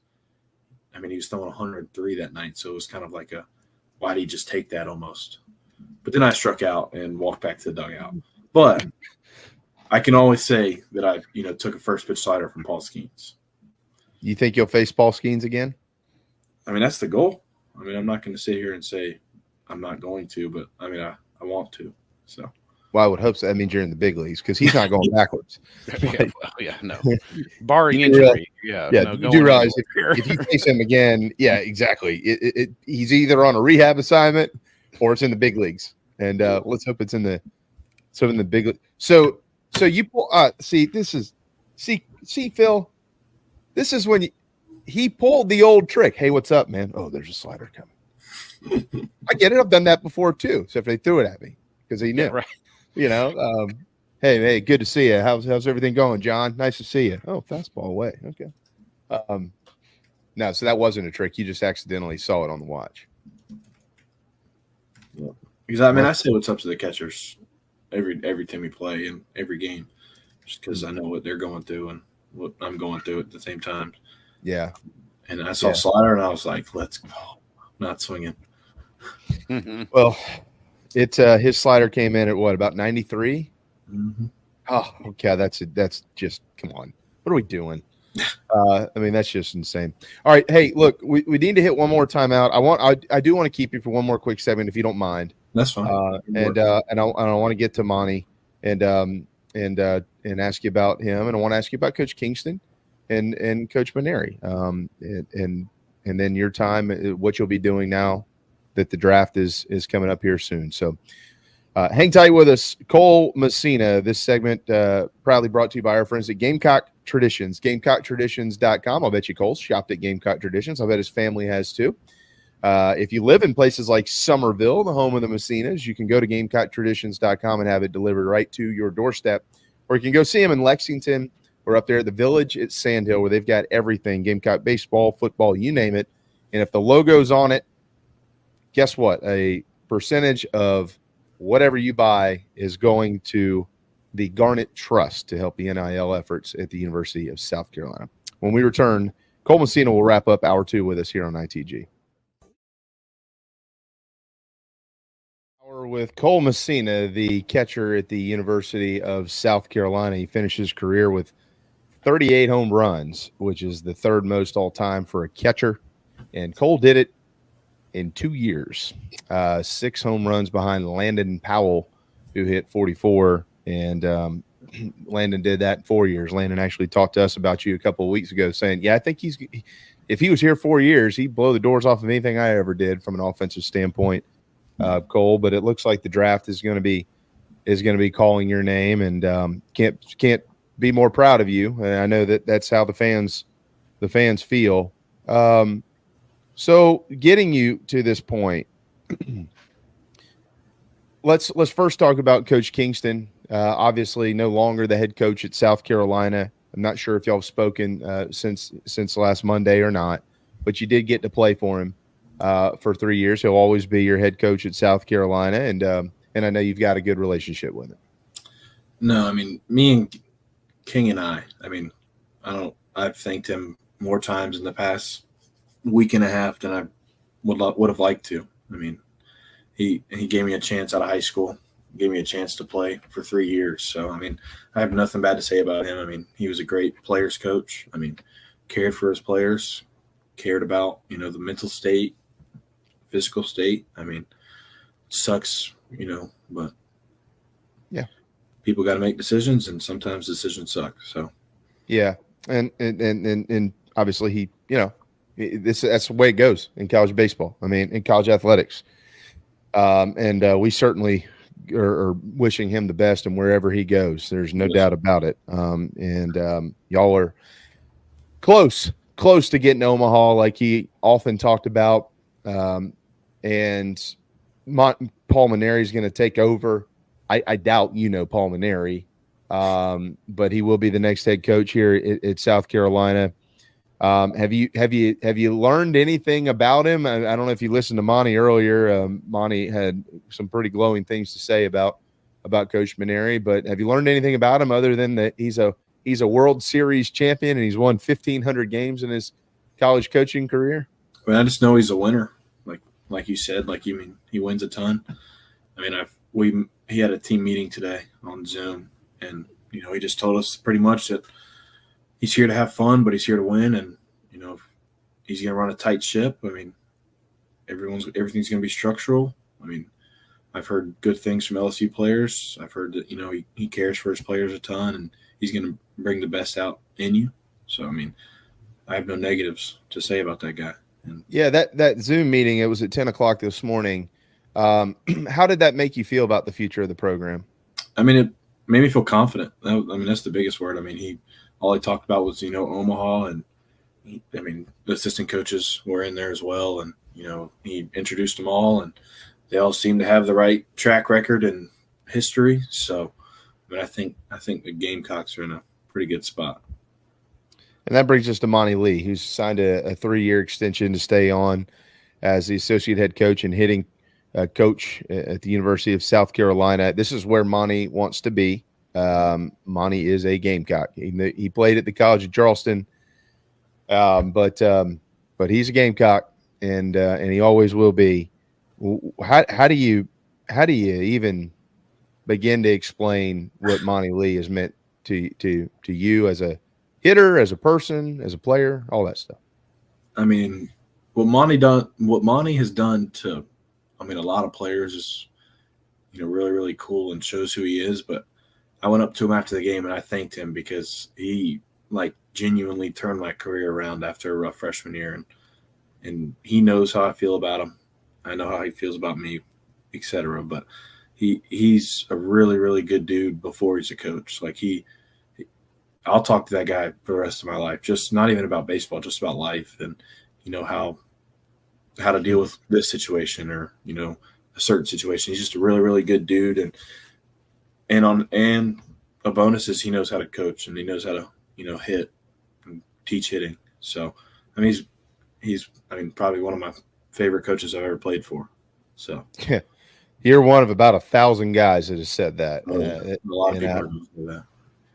I mean he was throwing 103 that night. So it was kind of like why did he just take that almost? But then I struck out and walked back to the dugout. But I can always say that I, you know, took a first pitch slider from Paul Skeens. You think you'll face Paul Skeens again? I mean, that's the goal. I mean, I'm not going to sit here and say I'm not going to, but I mean, I want to. So, well, I would hope so. That means you're in the big leagues, because he's not going backwards. No, barring injury. Yeah. You do realize if you face him again, yeah, exactly. He's either on a rehab assignment or it's in the big leagues, and let's hope it's in the big league. So you pull. See Phil. This is when he pulled the old trick. Hey, what's up, man? Oh, there's a slider coming. I get it. I've done that before too. Except they threw it at me because he knew. Yeah, right. You know. Hey, good to see you. How's everything going, John? Nice to see you. Oh, fastball away. Okay. No, so that wasn't a trick. You just accidentally saw it on the watch. Yeah. Because I mean, I say what's up to the catchers every time we play and every game, just because I know what they're going through and what I'm going through at the same time. Yeah. And I saw slider, and I was like, "Let's go!" Not swinging. Well, his slider came in at what, about 93? Mm-hmm. Oh, okay. That's just, come on. What are we doing? I mean, that's just insane. All right. Hey, look, we need to hit one more timeout. I do want to keep you for one more quick segment, if you don't mind. That's fine. And I want to get to Monty and ask you about him, and I want to ask you about Coach Kingston and Coach Maneri, and then your time, what you'll be doing now that the draft is coming up here soon. So hang tight with us. Cole Messina. This segment proudly brought to you by our friends at Gamecock Traditions, GamecockTraditions.com. I'll bet you Cole's shopped at Gamecock Traditions. I'll bet his family has too. If you live in places like Somerville, the home of the Messinas, you can go to GamecockTraditions.com and have it delivered right to your doorstep. Or you can go see them in Lexington or up there at the Village at Sandhill, where they've got everything, Gamecock baseball, football, you name it. And if the logo's on it, guess what? A percentage of whatever you buy is going to the Garnet Trust to help the NIL efforts at the University of South Carolina. When we return, Cole Messina will wrap up hour 2 with us here on ITG. We're with Cole Messina, the catcher at the University of South Carolina. He finished his career with 38 home runs, which is the third most all time for a catcher. And Cole did it in 2 years. 6 home runs behind Landon Powell, who hit 44. And Landon did that in 4 years. Landon actually talked to us about you a couple of weeks ago, saying, yeah, I think if he was here 4 years, he'd blow the doors off of anything I ever did from an offensive standpoint, Cole. But it looks like the draft is going to be calling your name, and can't be more proud of you. And I know that's how the fans feel. So getting you to this point, let's first talk about Coach Kingston. Obviously, no longer the head coach at South Carolina. I'm not sure if y'all have spoken since last Monday or not, but you did get to play for him for 3 years. He'll always be your head coach at South Carolina, and I know you've got a good relationship with him. No, I mean, me and King and I've thanked him more times in the past week and a half than I would have liked to. I mean, he gave me a chance out of high school, gave me a chance to play for 3 years. So, I mean, I have nothing bad to say about him. I mean, he was a great players coach. I mean, cared for his players, cared about, the mental state, physical state. I mean, it sucks, but yeah, people got to make decisions, and sometimes decisions suck. So, yeah. And obviously he, that's the way it goes in college baseball. I mean, in college athletics. And we certainly are wishing him the best and wherever he goes. There's no doubt about it. Y'all are close to getting to Omaha, like he often talked about. And Paul Maneri is going to take over. I doubt Paul Maneri, but he will be the next head coach here at South Carolina. Have you learned anything about him? I don't know if you listened to Monty earlier. Monty had some pretty glowing things to say about Coach Maneri, but have you learned anything about him other than that he's a World Series champion and he's won 1,500 games in his college coaching career? I mean, I just know he's a winner. Like you said, he wins a ton. I mean, he had a team meeting today on Zoom, and he just told us pretty much that he's here to have fun, but he's here to win, and he's going to run a tight ship. I mean, everything's going to be structural. I mean, I've heard good things from LSU players. I've heard that he cares for his players a ton, and he's going to bring the best out in you. So I mean, I have no negatives to say about that guy. And yeah, that Zoom meeting, it was at 10 o'clock this morning. How did that make you feel about the future of the program? I mean, it made me feel confident. I mean, that's the biggest word. I mean, all he talked about was, Omaha, and the assistant coaches were in there as well. And, he introduced them all, and they all seem to have the right track record and history. So, I mean, I think the Gamecocks are in a pretty good spot. And that brings us to Monty Lee, who's signed a 3-year extension to stay on as the associate head coach and hitting coach at the University of South Carolina. This is where Monty wants to be. Monty is a Gamecock. He played at the College of Charleston But he's a Gamecock, and he always will be. How do you even begin to explain what Monty Lee has meant to you as a hitter, as a person, as a player, all that stuff? I mean, what Monty has done to, I mean, a lot of players is, really, really cool and shows who he is. But I went up to him after the game and I thanked him because he genuinely turned my career around after a rough freshman year. And he knows how I feel about him. I know how he feels about me, etc. But he's a really, really good dude before he's a coach. I'll talk to that guy for the rest of my life, just not even about baseball, just about life and, how to deal with this situation or, a certain situation. He's just a really, really good dude. And a bonus is he knows how to coach and he knows how to, hit and teach hitting. So, I mean, he's probably one of my favorite coaches I've ever played for. So you're one of about 1,000 guys that has said that. A lot of people say that.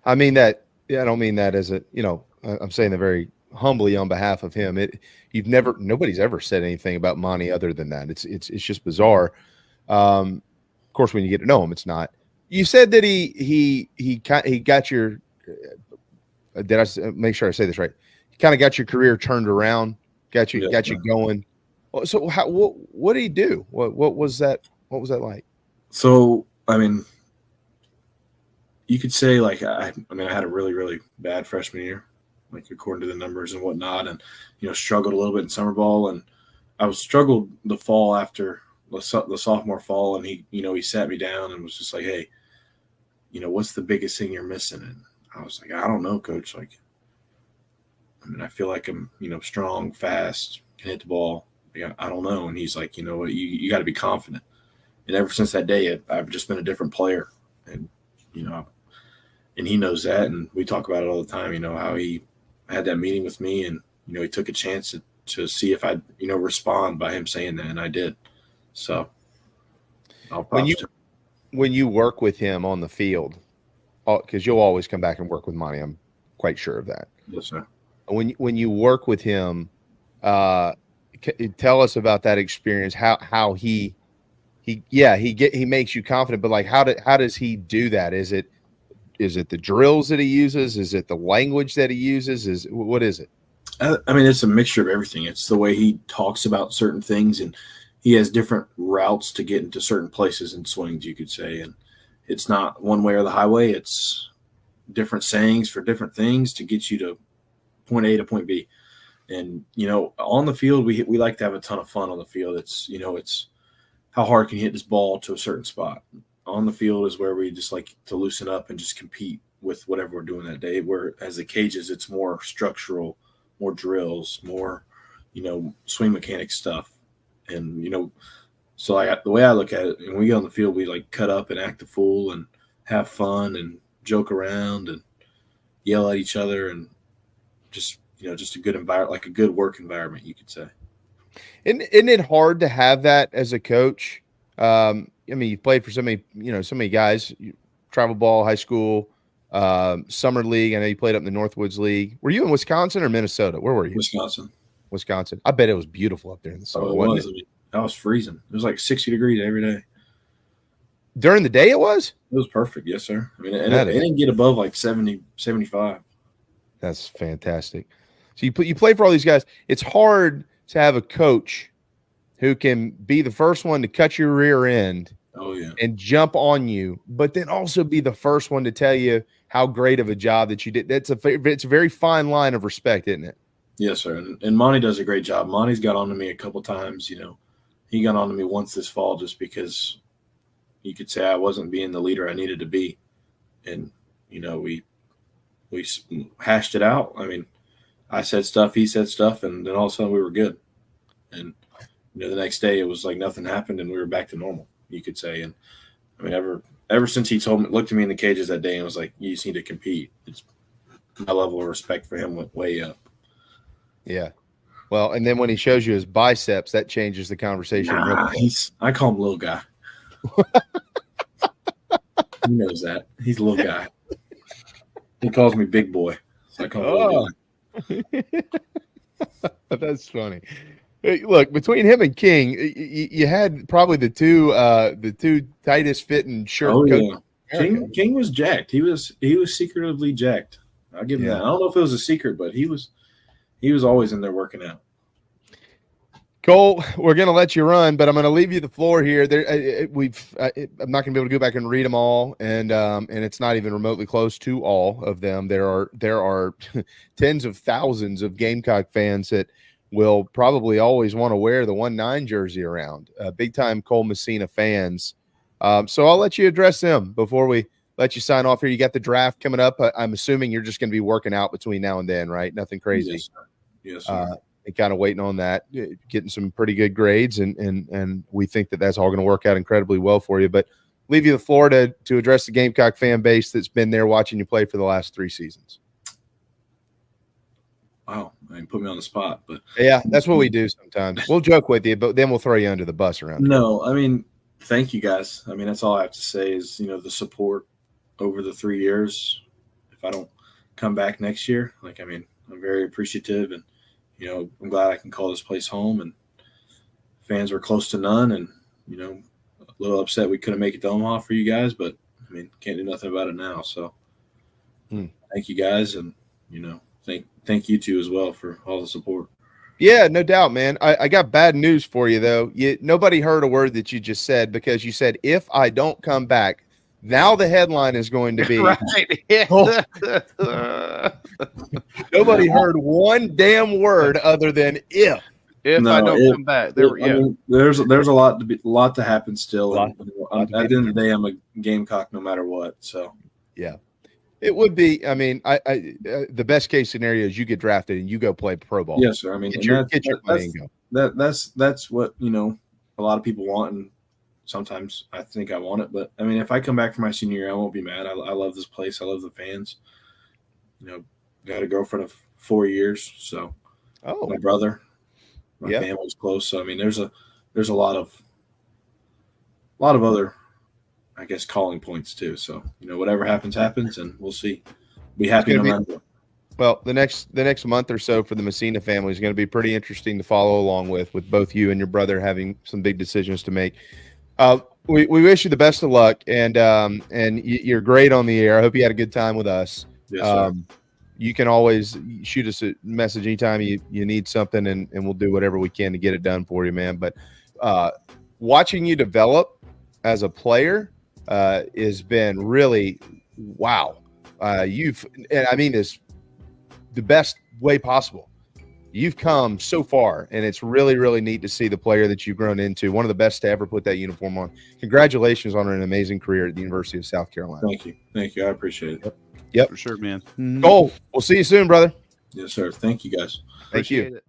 I mean that. Yeah, I don't mean that as a. I'm saying that very humbly on behalf of him. Nobody's ever said anything about Monty other than that. It's just bizarre. Of course, when you get to know him, it's not. You said that he got your. Did I make sure I say this right? He kind of got your career turned around. Got you going. So what did he do? What was that? What was that like? So I mean, you could say I had a really, really bad freshman year, according to the numbers and whatnot, and struggled a little bit in summer ball, and I struggled the fall after the sophomore fall, and he sat me down and was just like, hey, what's the biggest thing you're missing? And I was like, I don't know, coach. I feel like I'm strong, fast, can hit the ball. I don't know. And he's like, you know what, you got to be confident. And ever since that day, I've just been a different player, and and he knows that, and we talk about it all the time. How he had that meeting with me, and he took a chance to see if I'd respond by him saying that, and I did. So, when you work with him on the field, because you'll always come back and work with Monty, I'm quite sure of that. Yes, sir. When you work with him, tell us about that experience. How he makes you confident, but how does he do that? Is it the drills that he uses? Is it the language that he uses? What is it? I mean, it's a mixture of everything. It's the way he talks about certain things, and he has different routes to get into certain places and swings, you could say. And it's not one way or the highway. It's different sayings for different things to get you to point A to point B. And, on the field, we like to have a ton of fun on the field. It's how hard can you hit this ball to a certain spot. On the field is where we just like to loosen up and just compete with whatever we're doing that day. Where as the cages, it's more structural, more drills, more, swing mechanic stuff. And, so the way I look at it, when we get on the field, we cut up and act a fool and have fun and joke around and yell at each other and just, just a good environment, a good work environment, you could say. Isn't it hard to have that as a coach? You've played for so many guys, travel ball, high school, summer league. I know you played up in the Northwoods League. Were you in Wisconsin or Minnesota? Where were you? Wisconsin. I bet it was beautiful up there in the summer. Wasn't it? I was freezing. It was 60 degrees every day. During the day it was? It was perfect. Yes, sir. I mean, it didn't get above 70, 75. That's fantastic. So you play for all these guys. It's hard to have a coach who can be the first one to cut your rear end and jump on you, but then also be the first one to tell you how great of a job that you did. It's a very fine line of respect, isn't it? Yes, sir. And Monty does a great job. Monty's got on to me a couple times. He got on to me once this fall just because you could say I wasn't being the leader I needed to be. And, we hashed it out. I mean, I said stuff, he said stuff, and then all of a sudden we were good. And, the next day it was like nothing happened and we were back to normal, you could say. And I mean, ever since he looked at me in the cages that day and was like, you just need to compete. My level of respect for him went way up. Yeah. Well, and then when he shows you his biceps, that changes the conversation. I call him little guy. He knows that. He's a little guy. He calls me big boy. So I call him little guy. That's funny. Hey, look, between him and King, you had probably the two tightest fitting shirt. Oh coats yeah, King was jacked. He was secretively jacked. I'll give him that. I don't know if it was a secret, but he was always in there working out. Cole, we're going to let you run, but I'm going to leave you the floor here. I'm not going to be able to go back and read them all, and it's not even remotely close to all of them. There are tens of thousands of Gamecock fans that will probably always want to wear the 1-9 jersey around. Big time Cole Messina fans. So I'll let you address them before we let you sign off here. You got the draft coming up. I'm assuming you're just going to be working out between now and then, right? Nothing crazy. Yes, sir. Yes, sir. And kind of waiting on that, getting some pretty good grades, and we think that that's all going to work out incredibly well for you. But leave you the floor to address the Gamecock fan base that's been there watching you play for the last 3 seasons. Wow, I put me on the spot, but yeah, that's what we do sometimes. We'll joke with you, but then we'll throw you under the bus around. No, I mean, thank you guys. I mean, that's all I have to say is, the support over the 3 years. If I don't come back next year, I'm very appreciative, and I'm glad I can call this place home. And fans were close to none, and a little upset we couldn't make it to Omaha for you guys, but can't do nothing about it now. So thank you guys, and thank you two as well for all the support. Yeah, no doubt, man. I got bad news for you though. Nobody heard a word that you just said, because you said, if I don't come back. Now the headline is going to be right. Nobody heard one damn word other than if. I don't come back. There's a lot to happen still. At the end of the day, I'm a Gamecock no matter what. So yeah, it would be. I mean, the best case scenario is you get drafted and you go play pro ball. Yes, sir. I mean, get your money and go. That's what a lot of people want, and sometimes I think I want it. But if I come back for my senior year, I won't be mad. I love this place. I love the fans. Got a girlfriend of 4 years, so my brother, my family's close. So there's a lot of other, I guess, calling points too. So whatever happens, and we'll see. Be happy no matter what. Well, the next month or so for the Messina family is going to be pretty interesting to follow along with both you and your brother having some big decisions to make. We wish you the best of luck, and you're great on the air. I hope you had a good time with us. Yes, sir. You can always shoot us a message anytime you need something, and we'll do whatever we can to get it done for you, man. But watching you develop as a player has been really wow. And I mean this the best way possible. You've come so far, and it's really, really neat to see the player that you've grown into. One of the best to ever put that uniform on. Congratulations on an amazing career at the University of South Carolina. Thank you. I appreciate it. Yep. For sure, man. Cole, we'll see you soon, brother. Yes, sir. Thank you, guys. Thank you.